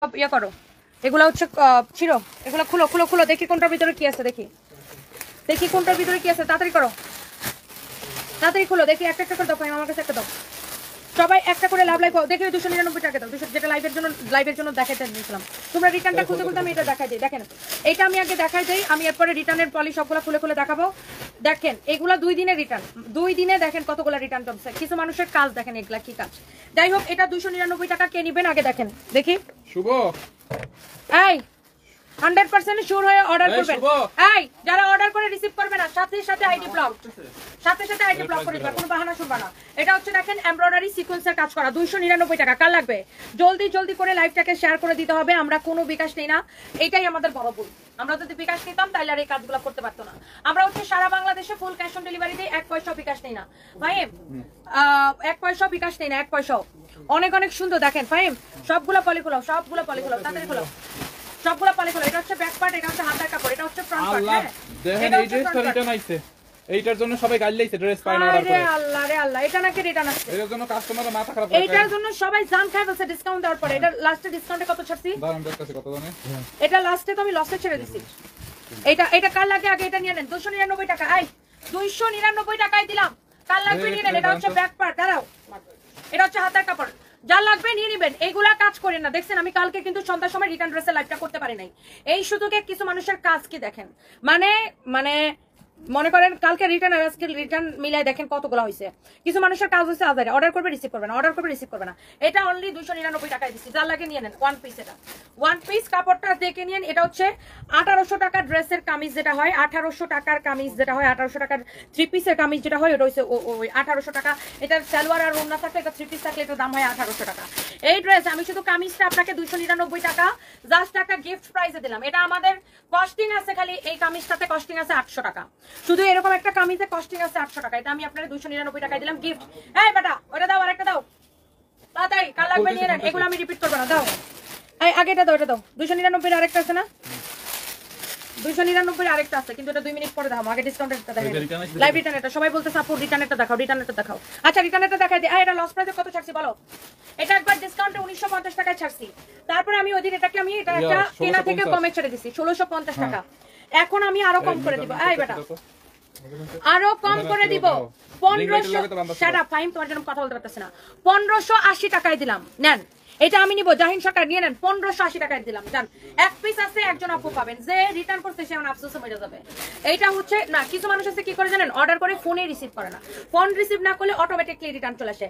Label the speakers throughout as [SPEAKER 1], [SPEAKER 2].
[SPEAKER 1] ইয়া করো, এগুলো হচ্ছে ছিল, এগুলো খুলো খুলো খুলো, দেখি কোনটার ভিতরে কি আছে, দেখি দেখি কোনটার ভিতরে কি আছে, তাড়াতাড়ি করো, তাড়াতাড়ি খুলো, দেখি একটা একটা করে দাও, আমার কাছে একটা দাও, সবাই একটা করে লাভ লাইভ দেখি। 299 টাকা দাও, যেটা লাইভের জন্য দেখাইতে দিয়েছিলাম। তোমরা রিটার্নটা খুলতে খুলতে আমি এটা দেখাই দিই। দেখেন এটা আমি আগে দেখাই দিই, আমি এরপরে রিটার্নের পলি সবগুলো খুলে খুলে দেখাবো। দেখেন এগুলা 2 দিনের রিটার্ন, 2 দিনে দেখেন কতগুলো রিটার্ন জমছে। কিছু মানুষের কাজ দেখেন, এগুলা কি কাজ। যাই হোক, এটা 299 টাকা কে নিবেন আগে দেখেন, দেখি।
[SPEAKER 2] শুভ
[SPEAKER 1] এই 100% শিওর হয়ে অর্ডার করবেন। এই যারা অর্ডার করে রিসিভ করবে না, সাথে সাথে আইডি ব্লক, সাথে সাথে আইডি ব্লক করে দিবা, কোনো বাহানা শুনবা না। এটা হচ্ছে দেখেন এমব্রয়ডারি সিকোয়েন্সের কাজ করা, 299 টাকা। কার লাগবে জলদি জলদি করে লাইভটাকে শেয়ার করে দিতে হবে। আমরা কোনো বিকাশ নেই না, এটাই আমাদের বড় ভুল। আমরা যদি বিকাশ নিতাম তাহলে আর এই কাজগুলো করতে পারতো না। আমরা হচ্ছে সারা বাংলাদেশে ফুল ক্যাশ অন ডেলিভারি দিই, 1 পয়সা বিকাশ নেই না ফাহিম, 1 পয়সা বিকাশ নেই না, 1 পয়সাও। অনেক অনেক সুন্দর দেখেন ফাহিম, সবগুলো পলি খোলাও, সবগুলো পলি খোলাও, তাড়াতাড়ি খোলাও, সবগুলো পলি খোলাও। এটা হচ্ছে ব্যাক পার্ট, এটা হচ্ছে হাতের কাপড়, এটা হচ্ছে ফ্রন্ট পার্ট। হ্যাঁ
[SPEAKER 2] দেখেন এই ড্রেসটা রিটার্ন আইছে, এইটার জন্য সবাই গাল লাইছে ড্রেস পায় না অর্ডার করে।
[SPEAKER 1] আরে আল্লাহ রে আল্লাহ, এটা নাকি রিটার্ন আসছে,
[SPEAKER 2] এর জন্য কাস্টমাররা মাথা খারাপ করে।
[SPEAKER 1] এটার জন্য সবাই জান খায় বলছে ডিসকাউন্ট দেওয়ার পরে। এটা লাস্টে ডিসকাউন্টে কত ছাড়ছি
[SPEAKER 2] দাঁড়ান দেখতেছি কত জানে।
[SPEAKER 1] এটা লাস্টে তো আমি লসে ছেড়ে দিছি। এটা কার লাগে আগে এটা নিয়ে নেন, 299 টাকা। আই 299 টাকায় দিলাম, কার লাগবে নিয়ে নেন। এটা হচ্ছে ব্যাক পার্ট, দাঁড়াও, এটা হচ্ছে হাতের কাপড়, যা লাগবে নিয়ে নিবেন। এইগুলা কাজ করেন না, দেখছেন আমি কালকে কিন্তু সন্ধ্যার সময় রিটার্ন ড্রেসের লাইভটা করতে পারি নাই। এই শুধুকে কিছু মানুষের কাজ কি দেখেন, মানে মানে মনে করেন কালকে রিটার্ন আর আজকে রিটার্ন মিলাই দেখেন কতগুলো হয়েছে। কিছু মানুষের কাজ হচ্ছে আজারে, অর্ডার করবে রিসিভ করবে না, অর্ডার করবে রিসিভ করবে না। এটা অনলি 299 টাকায় দিচ্ছি, যার লাগে নিয়ে নেন। 1 পিস, এটা 1 পিস কাপড়টা দেখে নিন। এটা হচ্ছে 1800 টাকার ড্রেসের কামিজ যেটা হয়, 1800 টাকার কামিজ যেটা হয়, 1800 টাকার 3 পিসের কামিজ যেটা হয়, ওটা হচ্ছে ওই 1800 টাকা। এটা সালোয়ার আর ওড়না থাকলে, এটা 3 পিস থাকলে এটার দাম হয় 1800 টাকা। এই ড্রেস আমি শুধু কামিজটা আপনাকে 299 টাকা জাস্ট একটা গিফট প্রাইসে দিলাম। এটা আমাদের কস্টিং আছে, খালি এই কামিজটাতে কস্টিং আছে 800 টাকা, শুধু এরকম একটা কামিজে কস্টিং আছে 800 টাকা। এটা আমি আপনাকে 299 টাকায় দিলাম গিফট। এই বেটা ওটা দাও, আরেকটা দাও, তাড়াতাড়ি, কাল লাগবে নিয়ে নেন। এগুলো আমি রিপিট করব না, দাও। এই আগেটা দাও, এটা দাও। 299 এর আরেকটা আছে না, 299 এর আরেকটা আছে, কিন্তু এটা 2 মিনিট পরে দাও। আগে ডিসকাউন্টেরটা দেখাই, লাইভ রিটার্নেরটা। সবাই বলতে সাপোর্ট রিটার্নেরটা দেখাও, রিটার্নেরটা দেখাও। আচ্ছা রিটার্নেরটা দেখাই দিই। এটা লস প্রাইসে কত ছাড়ছি বলো। এটা একবার ডিসকাউন্টে 1950 টাকায় ছাড়ছি, তারপরে আমি ওই দিন এটাকে আমি এটা একটা কেনা থেকে কমে ছেড়ে দিছি 1650 টাকা। এখন আমি আরো কম করে দিব। এই বেটা আরো কম করে দিব, 1500। শাট আপ ফাইম, তোমার জন্য কথা বলতে পারতেছ না। 1580 টাকায় দিলাম, নেন। এটা আমি নিব, জাহিন সরকার নিয়ে নেন। 1580 টাকায় দিলাম, জান। 1 পিস আছে, একজন আপু পাবেন, যে রিটার্ন করতে সে আমার আফসোসে মরে যাবে। এইটা হচ্ছে না, কিছু মানুষ আছে কি করে জানেন, অর্ডার করে ফোনে রিসিভ করে না, ফোন রিসিভ না করলে অটোমেটিকলি রিটার্ন চলে আসে।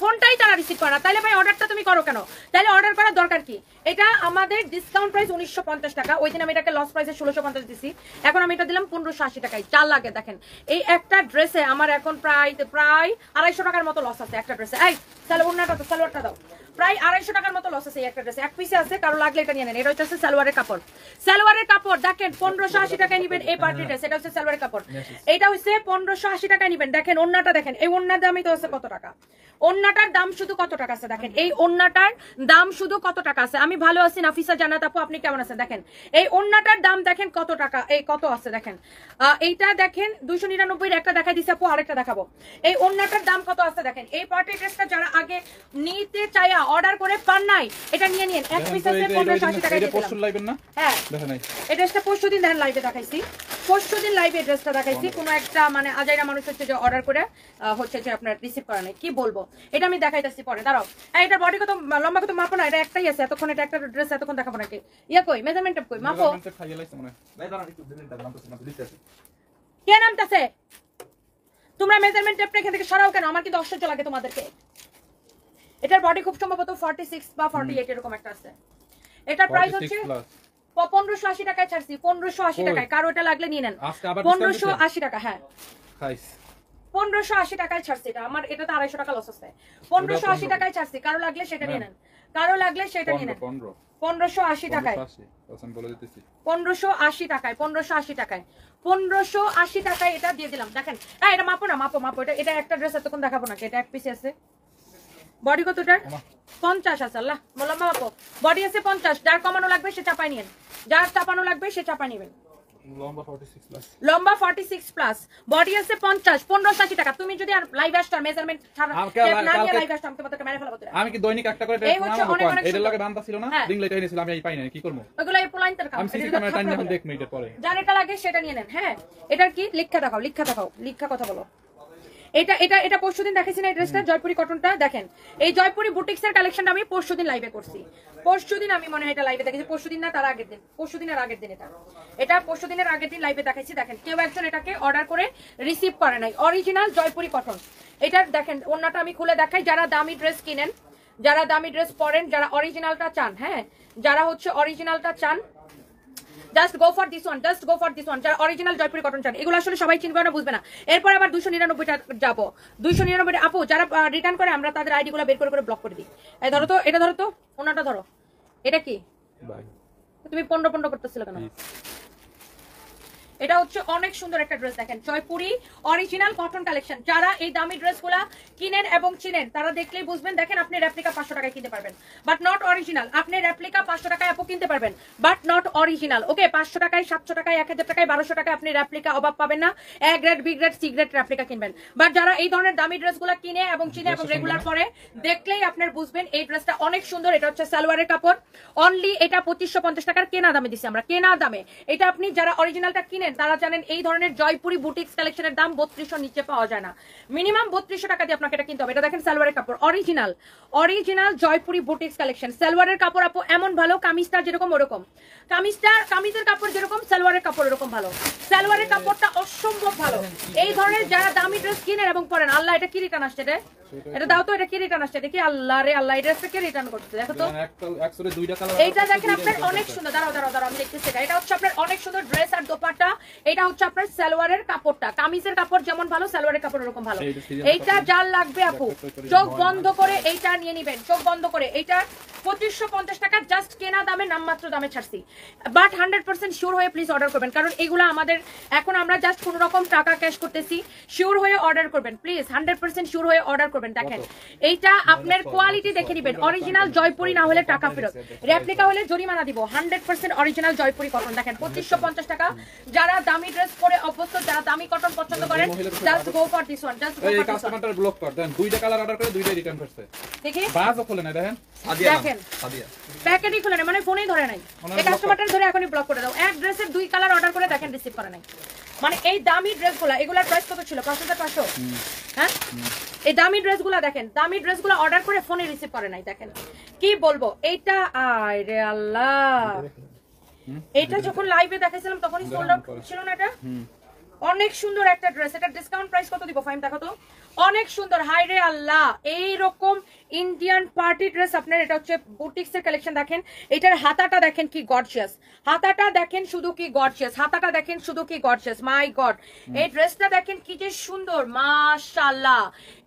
[SPEAKER 1] ফোনটাই তারা রিসিভ করে না, তাহলে ভাই অর্ডারটা তুমি করো কেন? তাহলে অর্ডার করার দরকার কি? এটা আমাদের ডিসকাউন্ট প্রাইস 1950 টাকা, ওই দিন আমি এটাকে লস প্রাইসে 1650 দিছি, এখন আমি এটা দিলাম 1580 টাকায়। চাল লাগে দেখেন, এই একটা ড্রেসে আমার এখন প্রায় 250 টাকার মতো লস আছে একটা ড্রেসে। এই সালোয়ারটা দাও, প্রায় 250 টাকার মতো লস আছে একটা ড্রেসে। 1 পিসে আছে, কারো লাগলে এটা নিয়ে নেন। এটা হচ্ছে সালোয়ারের কাপড়, সালোয়ারের কাপড় দেখেন 1580 টাকায় নিবেন। এই পার্টি ড্রেস, এটা হচ্ছে সালোয়ারের কাপড়, এটা হচ্ছে 1580 টাকায় নিবেন। দেখেন ওন্নাটা দেখেন, এই ওন্নার দামই তো আছে কত টাকা, ওন্নাটার দাম শুধু কত টাকা আছে দেখেন, এই ওন্নাটার দাম শুধু কত টাকা আছে। আমি ভালো আছি নাফিসা জান্নাত আপু, আপনি কেমন আছেন? দেখেন এই ওন্নাটার দাম দেখেন কত টাকা, এই কত আছে দেখেন। এইটা দেখেন 299 এর একটা দেখাই দিছি আপু, আরেকটা দেখাবো। এই ওন্নাটার দাম কত আছে দেখেন। এই পার্টি ড্রেসটা যারা আগে নিতে চাইয়া অর্ডার করে পান নাই, এটা নিয়ে নিন। 1 পিস আছে 1580 টাকা দিয়ে দিলাম। হ্যাঁ দেখেন এই ড্রেসটা পরশুদিন দেখেন লাইভে দেখাইছি, পরশুদিন লাইভে ড্রেসটা দেখাইছি। কোনো একটা মানে আজাইরা মানুষ হচ্ছে যে অর্ডার করে হচ্ছে যে আপনার রিসিভ করা নাই, কি বলবো। এটা আমি দেখাইতেছি পরে, দাঁড়াও। এটা বডি কত লম্বা কত মাপো না, এটা একটাই আছে এতক্ষণ, এটা একটা ড্রেস এতক্ষণ দেখাবো নাকি? ইয়া কই মেজারমেন্ট টেপ কই, মাপো। কে নামতাছে? তোমরা মেজারমেন্ট টেপটা এখান থেকে সরাও কেন? আমার কিন্তু অসহ্য লাগে তোমাদেরকে। এটার বডি খুব সম্ভবত 46 বা 48 এরকম একটা আছে। এটার প্রাইস হচ্ছে 1580 টাকায় ছাড়ছি, 1580 টাকায়। কারো এটা লাগলে নিয়ে নেন, 1580 টাকা। হ্যাঁ 1580 টাকায় ছাড়ছি এটা আমার, এটা তো 250 টাকা লস আছে। 1580 টাকায় ছাড়ছি, কারো লাগলে সেটা নিয়ে নেন, কারো লাগলে সেটা নিয়ে নেন। 1580 টাকায়, 1580 টাকায়, 1580 টাকায়, 1580 টাকায় এটা দিয়ে দিলাম। দেখেন এটা মাপো না, মাপো মাপো। এটা একটা ড্রেস এতক্ষণ দেখাবো নাকি? এটা 1 পিসে আছে, বডি কতটার 50 আছে। আল্লাহ লম্বা মাপো, বডি আছে 50। যার কমানো লাগবে সে চাপাই নিয়েন, যার চাপানো লাগবে সে চাপাই নেবেন।
[SPEAKER 2] লম্বা 46 প্লাস,
[SPEAKER 1] লম্বা 46 প্লাস, বডি আছে 50, 1580 টাকা। তুমি যদি আর লাইভ আসতো মেজারমেন্ট ছাড়া না নিয়ে লাইভ আসতো আমি তোমাকে মেরে ফেলবো।
[SPEAKER 2] আমি কি দৈনিক একটা করে
[SPEAKER 1] এই হচ্ছে অনেক অনেক
[SPEAKER 2] এটার লগে বান্দা ছিল না, রিং লাইট এনেছিলাম আমি, এই পাই না, কি করব?
[SPEAKER 1] ওগুলো এই পোলাইনটার কাম।
[SPEAKER 2] আমি সিসি ক্যামেরা টাইম এখন দেখ মিনিটের পরে
[SPEAKER 1] যার এটা লাগে সেটা নিয়ে নেন। হ্যাঁ, এটার কি লিখা দেখাও, লিখা দেখাও, লিখা কথা বলো। এটা এটা এটা পরশুদিন দেখেছি না এই ড্রেসটা, জয়পুরি কটনটা। দেখেন এই জয়পুরি বুটিক্সের কালেকশনটা আমি পরশুদিন লাইভে করছি। পরশুদিন আমি মনে হয় এটা লাইভে দেখেছি, পরশুদিন না তার আগের দিন, পরশুদিনের আগের দিন। এটা পরশুদিনের আগের দিন লাইভে দেখাইছি। দেখেন কেউ একজন এটাকে অর্ডার করে রিসিভ করে নাই, অরিজিনাল জয়পুরি কটন। এটার দেখেন ওন্নাটা আমি খুলে দেখাই। যারা দামি ড্রেস কিনেন, যারা দামি ড্রেস পরেন, যারা অরিজিনালটা চান, হ্যাঁ যারা হচ্ছে অরিজিনালটা চান, just go for this one, just go for this one. যারা অরিজিনাল জয়পুরি কটন চান, এগুলো আসলে সবাই চিনবে না, বুঝবে না। এরপর আবার 299 টাকা যাবো, 299 আপু যারা রিটার্ন করে আমরা তাদের আইডি গুলো বের করে ব্লক করে দিই। এই ধরো তো, এটা ধরো তো, ওনাটা ধরো। এটা কি তুমি পন্ড করতেছিল কেন? এটা হচ্ছে অনেক সুন্দর একটা ড্রেস। দেখেন জয়পুরি অরিজিনাল কটন কালেকশন। যারা এই দামি ড্রেসগুলা কিনেন এবং চিনেন তারা দেখলেই বুঝবেন। দেখেন আপনি রেপ্লিকা 500 টাকায় কিনতে পারবেন, বাট নট অরিজিনাল। আপনি রেপ্লিকা 500 টাকায় আপু কিনতে পারবেন, বাট নট অরিজিনাল। ওকে, 500 টাকায়, 700 টাকায়, 1000 টাকায়, 1200 টাকায় আপনি রেপ্লিকা অভাব পাবেন না। A grade, B grade, C grade replica কিনবেন। বাট যারা এই ধরনের দামি ড্রেসগুলা কিনে এবং চিনে এবং রেগুলার পরে, দেখলেই আপনার বুঝবেন এই ড্রেসটা অনেক সুন্দর। এটা হচ্ছে সালোয়ারের কাপড়, অনলি এটা 2550 টাকার কেনা দামে দিচ্ছি আমরা, কেনা দামে। এটা আপনি যারা অরিজিনালটা কিনেন তারা জানেন এই ধরনের জয়পুরি বুটিক্স কালেকশনের দাম 3200 নিচে পাওয়া যায় না। মিনিমাম 3200 টাকা দিয়ে আপনাকে এটা কিনতে হবে। এটা দেখেন সালোয়ারের কাপড়, original original Jaipuri boutiques collection. সালোয়ারের কাপড় আপু এমন ভালো, কামিজটা যেরকম ওরকম, কামিজের কাপড় যেরকম সালোয়ারের কাপড় এরকম ভালো। সালোয়ারের কাপড়টা অসম্ভব ভালো। এই ধরনের যারা দামি ড্রেস কিনেন এবং পরেন, আল্লাহ এটা কি রিটার্ন আসছে রে? এটা দাও তো, এটা কি রিটার্ন আসছে দেখি। আল্লাহ রে আল্লাহ, এটা কি রিটার্ন করতে দেখো তো। এইটা দেখেন আপনার অনেক সুন্দর। দাঁড়াও আমি দেখতেছি। এটা হচ্ছে আপনার অনেক সুন্দর ড্রেস আর দোপাট্টা। এটা হচ্ছে আপনার সালোয়ারের কাপড়টা, কামিজের কাপড় যেমন ভালো সালোয়ারের কাপড় এরকম ভালো। এইটা যার লাগবে আপু চোখ বন্ধ করে এইটা নিয়ে নিবেন, চোখ বন্ধ করে। এইটা 2550 টাকা জাস্ট কেনা দামে, নামমাত্র দামে ছাড়ছি। বাট 100% শিওর হয়ে প্লিজ অর্ডার করবেন, কারণ এগুলো আমাদের এখন আমরা জাস্ট কোনো রকম টাকা ক্যাশ করতেছি। শিওর হয়ে অর্ডার করবেন প্লিজ, 100% শিওর হয়ে অর্ডার করবেন। দেখেন এইটা আপনার কোয়ালিটি দেখে নিবেন, অরিজিনাল জয়পুরি না হলে টাকা ফেরত, রেপ্লিকা হলে জরিমানা দিব। 100% অরিজিনাল জয়পুরি কটন। দেখেন 2550 টাকা। যারা দামি ড্রেস পরে অভ্যস্ত, যারা দামি কটন পছন্দ করেন, just go for this one, just go for this one.
[SPEAKER 2] কাস্টমারটার ব্লক কর দেন, দুইটা কালার অর্ডার করে দুইটাই রিটার্ন করছে।
[SPEAKER 1] দেখি
[SPEAKER 2] বাজও খুলে না, দেখেন
[SPEAKER 1] দেখেন প্যাকেটই খুলে না, মানে ফোনেই ধরে নাই। এই কাস্টমারটার ধরে এখনই ব্লক করে দাও। এক ড্রেসের 2 কালার অর্ডার করে দেখেন রিসিভ করে নাই। মানে এই দামি ড্রেসগুলা, এগুলার প্রাইস কত ছিল? 5500। হ্যাঁ, এই দামি ড্রেসগুলা দেখেন, দামি ড্রেসগুলা অর্ডার করে ফোনে রিসিভ করে নাই। দেখেন কি বলবো, এইটা আয় রে আল্লাহ। এটা যখন লাইভে দেখাইছিলাম তখনই সোল্ড আউট ছিল না। এটা অনেক সুন্দর একটা ড্রেস। এটা ডিসকাউন্ট প্রাইস কত দিব ফাইম দেখো তো। অনেক সুন্দর, হাই রে আল্লাহ। এই রকম ইন্ডিয়ান পার্টি ড্রেস আপনার, এটা হচ্ছে বুটিক্স এর কালেকশন। দেখেন এটার হাতাটা দেখেন কি গর্জিয়াস, হাতাটা দেখেন শুধু কি গর্জিয়াস, হাতাটা দেখেন শুধু কি গর্জিয়াস। মাই গড, এই ড্রেসটা দেখেন কি যে সুন্দর, মাশাআল্লাহ।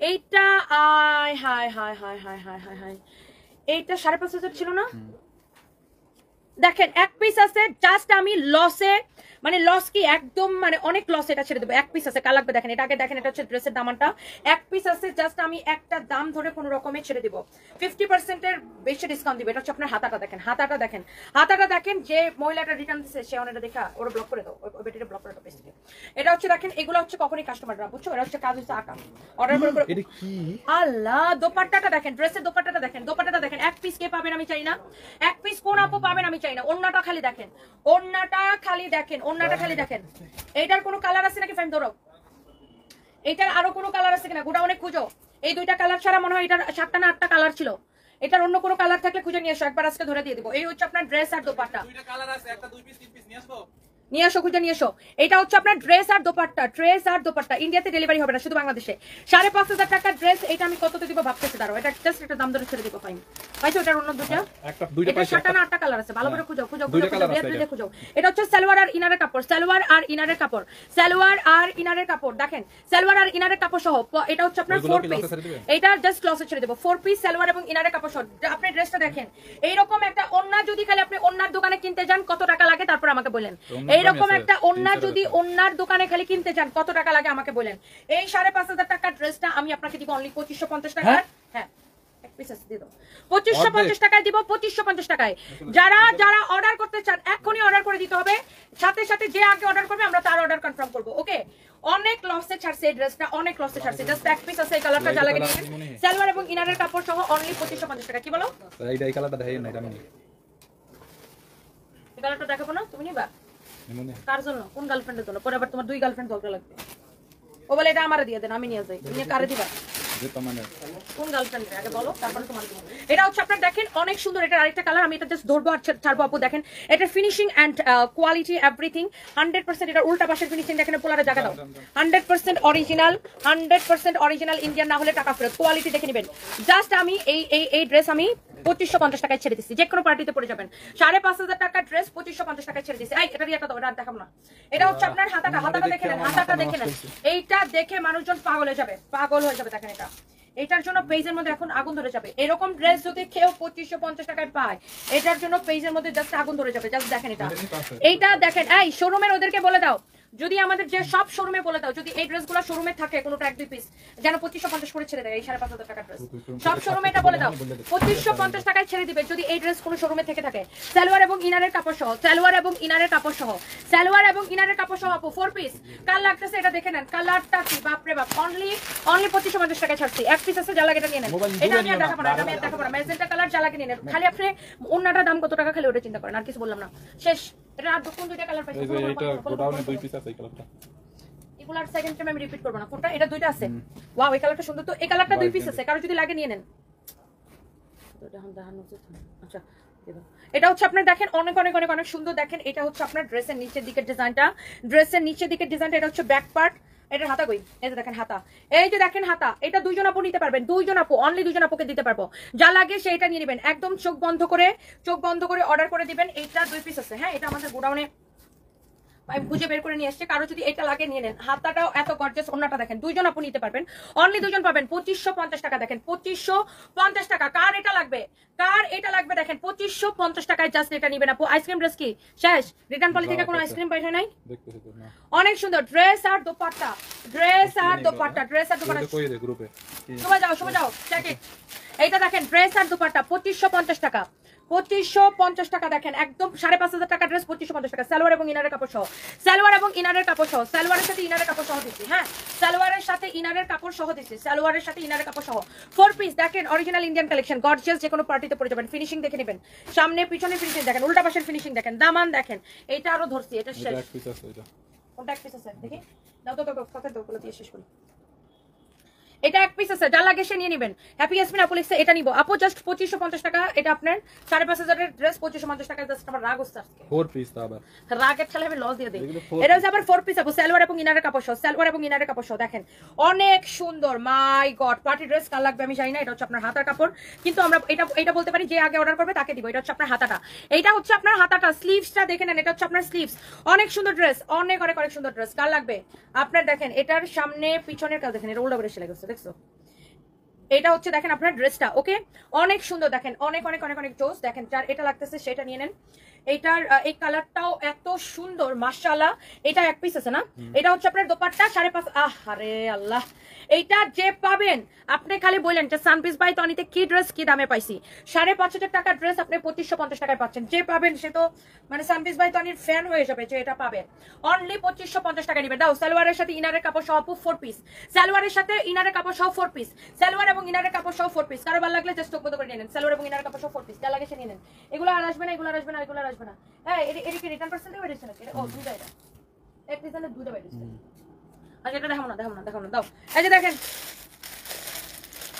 [SPEAKER 1] এইটা আয় high high high high high high high, এইটা 5,500 ছিল না? দেখেন এক পিস আছে, জাস্ট আমি লসে, মানে লস কি একদম, মানে অনেক লস। এটা ছেড়ে দেবো। এক পিস আছে, কাল লাগবে দেখেন। এটা আগে দেখেন, এটা হচ্ছে ড্রেসের দামটা। এক পিস আছে, জাস্ট আমি একটা দাম ধরে কোনো রকমে ছেড়ে দিব। 50% এর বেশি ডিসকাউন্ট দিবে। এটা হচ্ছে আপনার হাতাটা দেখেন, হাতাটা দেখেন, হাতাটা দেখেন। যে মহিলাটা রিটার্ন দিচ্ছে সে অনেকটা দেখা ওরা ব্লক করে দাও, ওই বেটিটা ব্লক করে দাও পেজ থেকে। এটা হচ্ছে দেখেন, এগুলো হচ্ছে কখনই কাস্টমাররা বুঝছো, এটা হচ্ছে কাজ হচ্ছে আকাম অর্ডার করে।
[SPEAKER 2] এটা কি
[SPEAKER 1] আল্লাহ, দোপাট্টাটা দেখেন, ড্রেসের দোপাট্টাটা দেখেন, দোপাট্টাটা দেখেন। এক পিস কে পাবেন আমি চাই না, এক পিস কোন আপু পাবেন আমি চাই না। ওন্নাটা খালি দেখেন, ওন্নাটা খালি দেখেন, ওন্নাটা খালি দেখেন। এইটার কোনো কালার আছে নাকি ফাইন ধরো? এইটার আরো কোনো কালার আছে কিনা গোডাউনে খুঁজো। এই 2টা কালার ছাড়া মনে হয় এটার 7টা না 8টা কালার ছিল। এটার অন্য কোনো কালার থাকলে খুঁজে নিয়ে এসো, একবার আজকে ধরে দিয়ে দিব। এই হচ্ছে আপনার ড্রেস আর দোপাট্টা।
[SPEAKER 2] 2টা কালার আছে, একটা 2 পিস 3 পিস নিয়ে আসবো,
[SPEAKER 1] নিয়ে আসো, খুঁজে নিয়ে এসো। এটা হচ্ছে আপনার ড্রেস আর দোপাট্টা, ড্রেস আর দোপাট্টা। ইন্ডিয়াতে ডেলিভারি হবে না, শুধু বাংলাদেশে। 5,500 টাকার ড্রেস। এটা আমি কততে দিব ভাবতেছি, দাঁড়াও। এটা জাস্ট একটা দাম ধরে ছেড়ে দিব ফাইন। পাইছো ওটার অন্য দুটো?
[SPEAKER 2] একটা 2টা পাইছো,
[SPEAKER 1] 7টা না 8টা কালার আছে। ভালো করে খুঁজো, খুঁজো খুঁজো। এটা হচ্ছে সালোয়ার আর ইনারের কাপড়, সালোয়ার আর ইনারের কাপড়, সালোয়ার আর ইনারের কাপড়। দেখেন সালোয়ার আর ইনারের কাপড় সহ। এটা হচ্ছে আপনার 4 পিস। এটা জাস্ট লসে ছেড়ে দেব। 4 পিস সালোয়ার এবং ইনারের কাপড় সহ। আপনি ড্রেসটা দেখেন, এইরকম একটা ওন্না যদি খালি আপনি ওন্নার দোকানে কিনতে যান কত টাকা লাগে তারপর আমাকে বলেন। এইরকম একটা ওন্না যদি ওন্নার দোকানে খালি কিনতে যান কত টাকা লাগে আমাকে বলেন। এই 5,500 টাকার ড্রেসটা আমি আপনাকে দিব অনলি 2550 টাকা। হ্যাঁ পিস আছে দিয়ে দাও 2550 টাকায় দিব 2550 টাকায় যারা যারা অর্ডার করতে চান এখনই অর্ডার করে দিতে হবে সাথে সাথে যে আগে অর্ডার করবে আমরা তার অর্ডার কনফার্ম করব ওকে অনেক লসে ছাড়ছে এই ড্রেসটা অনেক লসে ছাড়ছে জাস্ট এক পিস আছে এই কালারটা যা লাগে নিন সালোয়ার এবং ইনারের কাপড় সহ অনলি 2550 টাকা কি বলো
[SPEAKER 2] এই কালারটা দেখাই না এটা আমি
[SPEAKER 1] এই কালারটা দেখাবো না তুমি নিবা কার জন্য কোন গার্লফ্রেন্ডের জন্য পরে আবার তোমার দুই গার্লফ্রেন্ড দরকার লাগবে ও বলে এটা আমারে দিয়ে দেন আমি নিয়ে যাই তুমি কারে দিবা কোন গার্লফ্রেন্ড আগে বলো তারপরে তোমার দিব এটা হচ্ছে আপনারা দেখেন অনেক সুন্দর এটা আরেকটা কালার আমি এটা জাস্ট ধরবো আর ছাড়বো আপু দেখেন এটা ফিনিশিং এন্ড কোয়ালিটি এভরিথিং 100% এটা উল্টা পাশের ফিনিশিং দেখেন পোলারে জায়গা দাও 100% অরিজিনাল ইন্ডিয়ান না হলে টাকা ফেরত কোয়ালিটি দেখে নেবেন জাস্ট আমি এই ড্রেস আমি 2550 টাকায় ছেড়ে দিচ্ছি যে কোনো পার্টিতে পরে যাবেন 5500 টাকা ড্রেস 2550 টাকায় ছেড়ে দিচ্ছি এই এটা রিয়াটা দাও এটা দেখাবো না এটা হচ্ছে আপনার হাতাটা দেখে নেন হাতাটা দেখে নেন এইটা দেখে মানুষজন পাগল হয়ে যাবে দেখেন এটা এটার জন্য পেজের মধ্যে এখন আগুন ধরে যাবে এরকম ড্রেস যদি কেউ 2550 টাকায় পায় এটার জন্য পেজের মধ্যে জাস্ট আগুন ধরে যাবে জাস্ট দেখেন এইটা দেখেন এই শোরুমের ওদেরকে বলে দাও যদি আমাদের যে সব শোরুমে বলে দাও যদি এই ড্রেসগুলো শোরুমে থাকে কোনোটা এক দুই পিস যেন 2550 করে ছেড়ে দেয় এই 5500 টাকা ড্রেস সব শোরুমে এটা বলে দাও 2550 টাকায় ছেড়ে দিবে যদি এই ড্রেস কোনো শোরুমে থেকে থাকে সালোয়ার এবং ইনারের কাপড় সহ আপু 4 পিস কাল লাগতেছে এটা দেখে নেন কালারটা কি বাপ রে বাপ অনলি 2550 টাকায় ছাড়ছি এক পিস আছে যা লাগে এটা নিয়ে নেন এটা আমি আর দেখাবো না ম্যাজেন্টা কালার যা লাগে নিয়ে নেন খালি আপনি ওন্নাটার দাম কত টাকা খালি ওটা চিন্তা করেন আর কিছু বললাম না শেষ এটা আর কোন দুইটা কালার পাইছি
[SPEAKER 2] এটা গোডাউনে দুই পিস আছে এই কালারটা
[SPEAKER 1] এগুলার সেকেন্ড টাইম আমি রিপিট করব না কোনটা এটা দুইটা আছে ওয়াও এই কালারটা সুন্দর তো এই কালারটা দুই পিস আছে কারো যদি লাগে নিয়ে নেন আচ্ছা এটা হচ্ছে আপনার দেখেন অনেক সুন্দর দেখেন এটা হচ্ছে আপনার ড্রেসের নিচের দিকের ডিজাইনটা এটা হচ্ছে ব্যাক পার্ট এটার হাতা কই এই যে দেখেন হাতা এই যে দেখেন হাতা এটা দুইজন আপু নিতে পারবেন দুইজন আপু অনলি দুইজন আপুকে দিতে পারবো যা লাগে সেটা নিয়ে নেবেন একদম চোখ বন্ধ করে অর্ডার করে দিবেন এইটা দুই পিস আছে হ্যাঁ এটা আমাদের গোডাউনে আমি বুঝে বের করে নিয়ে আসছি কারো যদি এটা লাগে নিয়ে নেন হাতাটাও এত গর্জিয়াস ওন্নাটা দেখেন দুইজন আপু নিতে পারবেন অনলি দুইজন পাবেন 2550 টাকা দেখেন 2550 টাকা কার এটা লাগবে দেখেন 2550 টাকায় জাস্ট এটা নিবেন আপু আইসক্রিম ড্রেস কি শেষ রিটার্ন পলিসি থেকে কোনো আইসক্রিম পাইছে নাই অনেক সুন্দর ড্রেস আর দোপাট্টা
[SPEAKER 2] কই দে গ্রুপে
[SPEAKER 1] সময় যাও চেক ইট এইটা দেখেন ড্রেস আর দোপাট্টা 2550 টাকা 2550 টাকা দেখেন একদম 5500 টাকা ড্রেস 2550 টাকা সালোয়ার এবং ইনারের কাপড় সহ সালোয়ারের সাথে ইনারের কাপড় সহ দিচ্ছি হ্যাঁ সালোয়ারের সাথে ইনারের কাপড় সহ 4 পিস দেখেন অরিজিনাল ইন্ডিয়ান কালেকশন গর্জিয়াস যে কোনো পার্টিতে পরে যাবেন ফিনিশিং দেখে নেবেন সামনে পিছনে ফিনিশিং দেখেন উল্টা পাশের ফিনিশিং দেখেন দামান দেখেন এইটা আরো ধরছি এটা শেষ
[SPEAKER 2] এক পিস আছে এটা
[SPEAKER 1] কোনটা এক পিস আছে দেখি দাও তো কথা দাও বলে দিয়ে শেষ করি এটা এক পিস আছে যা লাগে সে নিয়ে নেবেন হ্যাপি ইয়াসমিন আপু লিখছে এটা নিব আপু জাস্ট 2550 টাকা এটা আপনার 5500 এর ড্রেস 2550 টাকা জাস্ট আমার রাগ হচ্ছে আজকে
[SPEAKER 2] 4 পিস তা আবার
[SPEAKER 1] রাগের ঠেলে আমি লস দিয়ে দেই এটা হচ্ছে আবার 4 পিস আপু সালোয়ার এবং ইনারের কাপড় সহ দেখেন অনেক সুন্দর মাই গড পার্টি ড্রেস কাল লাগবে আমি জানি না এটা হচ্ছে আপনার হাতার কাপড় কিন্তু আমরা এটা বলতে পারি যে আগে অর্ডার করবে তাকে দিব এটা হচ্ছে আপনার হাতাটা স্লিভসটা দেখে নেন এটা হচ্ছে আপনার স্লিভস অনেক সুন্দর ড্রেস অনেক সুন্দর ড্রেস কাল লাগবে আপনার দেখেন এটার সামনে পিছনের কাজ দেখেন এটা উল্টা করে সেলাই করছে দেখছো এটা হচ্ছে দেখেন আপনার ড্রেসটা ওকে অনেক সুন্দর দেখেন অনেক জোস দেখেন যার এটা লাগতেছে সেটা নিয়ে নেন এইটার এই কালারটাও এত সুন্দর মাশাআল্লাহ এটা এক পিস আছে না এটা হচ্ছে আপনার দোপাট্টা 5.5 আরে আল্লাহ এইটা যে পাবেন আপনি খালি বলেন যে সানপিস বাই তনিতে কি ড্রেস কি দামে পাইছি 5.5 টাকা ড্রেস আপনি 2550 টাকায় পাচ্ছেন যে পাবেন সে তো মানে সানপিস বাই তনির ফ্যান হয়ে যাবে যে এটা পাবেন অনলি 2550 টাকা নেবেন দাও সালোয়ারের সাথে ইনারের কাপড় সহ 4 পিস সালোয়ারের সাথে ইনারের কাপড় সহ 4 পিস সালোয়ার এবং ইনারের কাপড় সহ 4 পিস কারো ভালো লাগলে জাস্ট বন্ধ করে নিয়ে নেন সালোয়ার এবং ইনারের কাপড় সহ 4 পিস যা লাগে সে নিয়ে নেন এগুলো আর আসবে না এই এটা কি রিটার্ন পার্সেন্ট দেবে দিছেন এটা ও দুইটা এটা এক ডিজাইনের দুইটা বাইরে দিছেন আচ্ছা এটা দেখাও না দাও এই যে দেখেন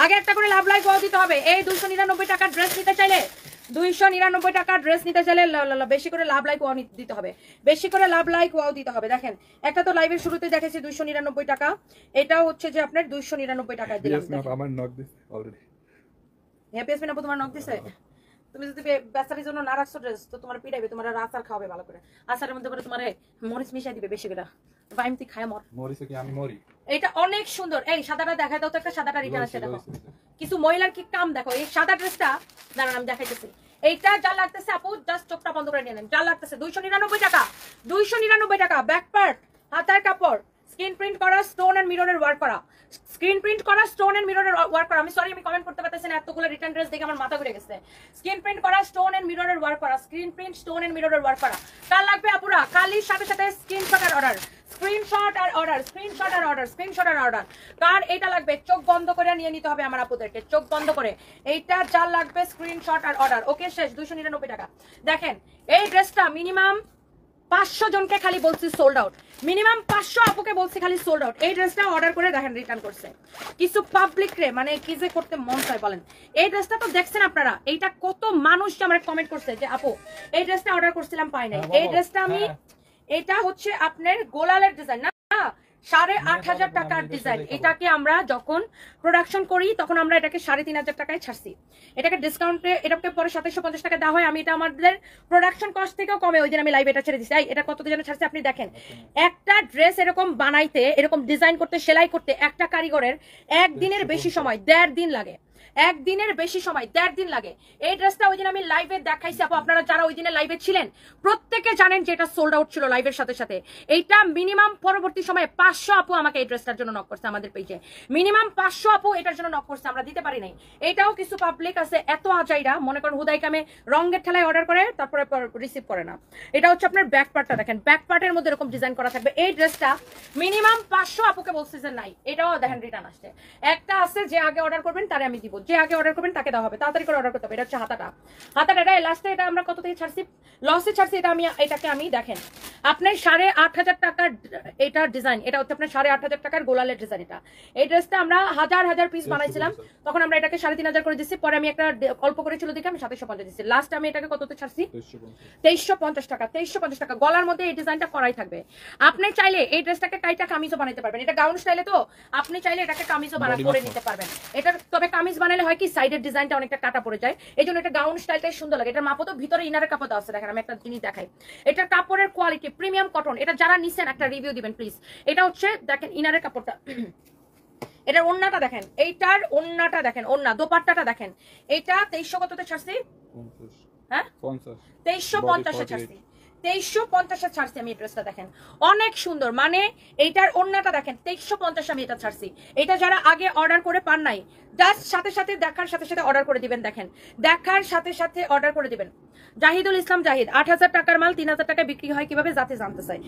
[SPEAKER 1] আগে একটা করে লাভ লাইক ওয়াও দিতে হবে এই 299 টাকা ড্রেস নিতে চাইলে 299 টাকা ড্রেস নিতে চাইলে বেশি করে লাভ লাইক ওয়াও দিতে হবে দেখেন একটা তো লাইভের শুরুতে দেখেছি 299 টাকা এটাও হচ্ছে যে আপনার 299 টাকা দিলাম
[SPEAKER 2] আমার নক দিস অলরেডি
[SPEAKER 1] হ্যাপি আসবে না তোমার নক দিছে তুমি যদি বেচারির জন্য না রাখছো ড্রেস তো তোমার পিটাইবে তোমার আচার খাওয়াবে ভালো করে আচারের মধ্যে করে তোমার মরিচ মিশাই দিবে বেশি করে ভাইমতি খায়
[SPEAKER 2] মরিচ কি আমি মরি
[SPEAKER 1] এটা অনেক সুন্দর এই সাদাটা দেখাই দাও তো একটা সাদাটা রিটার্ন আছে দেখো কিছু মহিলার কি কাম দেখো এই সাদা ড্রেসটা দাঁড়ান আমি দেখাইতেছি এইটা যা লাগতেছে আপু জাস্ট চোখটা বন্ধ করে নিয়ে নেন যা লাগতেছে 299 টাকা ব্যাক পার্ট হাতার কাপড় স্ক্রিন প্রিন্ট করা স্টোন এন্ড মিররের ওয়ার্ক করা, স্ক্রিন প্রিন্ট করা স্টোন এন্ড মিররের ওয়ার্ক করা। আমি সরি আমি কমেন্ট করতে পারতেছি না, এতগুলো রিটার্ন ড্রেস দেখে আমার মাথা ঘুরে গেছে। স্ক্রিন প্রিন্ট করা স্টোন এন্ড মিররের ওয়ার্ক করা, স্ক্রিন প্রিন্ট স্টোন এন্ড মিররের ওয়ার্ক করা। কার লাগবে আপুরা? কালির সাথে সাথে স্ক্রিনশট আর অর্ডার, স্ক্রিনশট আর অর্ডার, স্ক্রিনশট আর অর্ডার, স্ক্রিনশট আর অর্ডার। কার এটা লাগবে চোখ বন্ধ করে নিয়ে নিতে হবে আমার আপুদেরকে, চোখ বন্ধ করে। এইটা যা লাগবে স্ক্রিনশট আর অর্ডার। ওকে শেষ, 299 টাকা। দেখেন এই ড্রেসটা মিনিমাম 500 জনকে খালি বলছি সোল্ড আউট, মিনিমাম 500 আপুকে বলছি খালি সোল্ড আউট। এই ড্রেসটা অর্ডার করে দেখেন রিটার্ন করছে। কিছু পাবলিক রে মানে কি যে করতে মন চায় বলেন। এই ড্রেসটা তো দেখছেন আপনারা, এইটা কত মানুষ আমার কমেন্ট করছে যে আপু এই ড্রেসটা অর্ডার করছিলাম পাই নাই। এই ড্রেসটা আমি, এটা হচ্ছে আপনার গোলালের ডিজাইন না, 8,500 টাকার ডিজাইন। এটাকে আমরা যখন প্রোডাকশন করি তখন আমরা এটাকে 3,500 টাকায় ছাড়ছি। এটাকে ডিসকাউন্টে এটাকে পরে 2750 টাকা দেওয়া হয়। আমি এটা আমাদের প্রোডাকশন কস্ট থেকেও কমে ওই দিন আমি লাইভে এটা ছেড়ে দিচ্ছি। এটা কত যেন ছাড়ছি আপনি দেখেন। একটা ড্রেস এরকম বানাইতে, এরকম ডিজাইন করতে, সেলাই করতে একটা কারিগরের একদিনের বেশি সময়, 1.5 দিন লাগে। একদিনের বেশি সময়, 1.5 দিন লাগে। এই ড্রেসটা ওই দিন আমি লাইভে দেখাইছি আপু, আপনারা যারা ওই দিনে লাইভে ছিলেন প্রত্যেকে জানেন যে এটা সোল্ড আউট ছিল লাইভের সাথে সাথে। এইটা মিনিমাম পরবর্তী সময়ে 500 আপু আমাকে এই ড্রেসটার জন্য নক করছে আমাদের পেজে, মিনিমাম 500 আপু এটার জন্য নক করছে, আমরা দিতে পারি নাই। এটাও কিছু পাবলিক আছে এত আজাইরা, মনে করেন হুদাই কামে রঙের ঠেলায় অর্ডার করে তারপরে রিসিভ করে না। এটা হচ্ছে আপনার ব্যাক পার্টটা দেখেন, ব্যাক পার্টের মধ্যে এরকম ডিজাইন করা থাকবে। এই ড্রেসটা মিনিমাম 500 আপুকে বলছে যে নাই, এটাও দেখেন রিটার্ন আসছে। একটা আছে যে আগে অর্ডার করবেন তারে আমি দিব, যে আগে অর্ডার করবেন তাকে দেওয়া হবে, তাড়াতাড়ি করে অর্ডার করতে হবে। এটা হচ্ছে হাতাটা, হাতাটা লাস্টে এটা আমরা কত থেকে ছাড়ছি, লসে ছাড়ছি। এটাকে আমি দেখেন আপনার 8,500 টাকার এটার ডিজাইন, এটা হচ্ছে আপনার 8,500 টাকার গোলালের ডিজাইন। এটা এই ড্রেসটা আমরা হাজার পিস বানাইছিলাম, তখন আমরা এটাকে 3,500 করে দিচ্ছি। পরে আমি একটা অল্প করে ছিল দেখে আমি 2750 দিচ্ছি। লাস্ট আমি এটাকে কততে ছাড়ছি, 2350 টাকা। 2350 টাকা। গলার মধ্যে এই ডিজাইনটা করাই থাকবে। আপনি চাইলে এই ড্রেসটাকে কাইটা কামিজও বানাইতে পারবেন, এটা গাউন স্টাইলে তো আপনি চাইলে এটাকে কামিজও করে নিতে পারবেন। এটা তবে কামিজ বানালে হয় কি সাইডের ডিজাইনটা অনেকটা কাটা পড়ে যায়, এই জন্য এটা গাউন স্টাইলটাই সুন্দর লাগে। এটার মাপও তো ভিতরে ইনারের কাপড় দেওয়া আছে। দেখেন আমি একটা জিনিস দেখাই, এটার কাপড়ের কোয়ালিটি প্রিমিয়াম কটন। এটা যারা নিছেন একটা রিভিউ দিবেন প্লিজ। এটা হচ্ছে দেখেন ইনারের কাপড়টা, এটার ওন্নাটা দেখেন, এইটার ওন্নাটা দেখেন, ওন্না দোপাট্টাটা দেখেন। এটা 2300 কততে ছাড়ছি, হ্যাঁ 2350 ছাড়ছি, 2350 ছাড়ছি আমি। ড্রেসটা দেখেন অনেক সুন্দর, মানে এইটার ওন্নাটা দেখেন 2350 আমি এটা ছাড়ছি। এটা যারা আগে অর্ডার করে পান নাই, জাস্ট সাথে সাথে দেখার সাথে সাথে অর্ডার করে দিবেন। দেখেন দেখার সাথে সাথে অর্ডার করে দিবেন। জাহিদুল ইসলাম জাহিদ, 8,000 টাকার মাল 3,000 টাকায় বিক্রি হয় কিভাবে, জাতি জানতে চাই।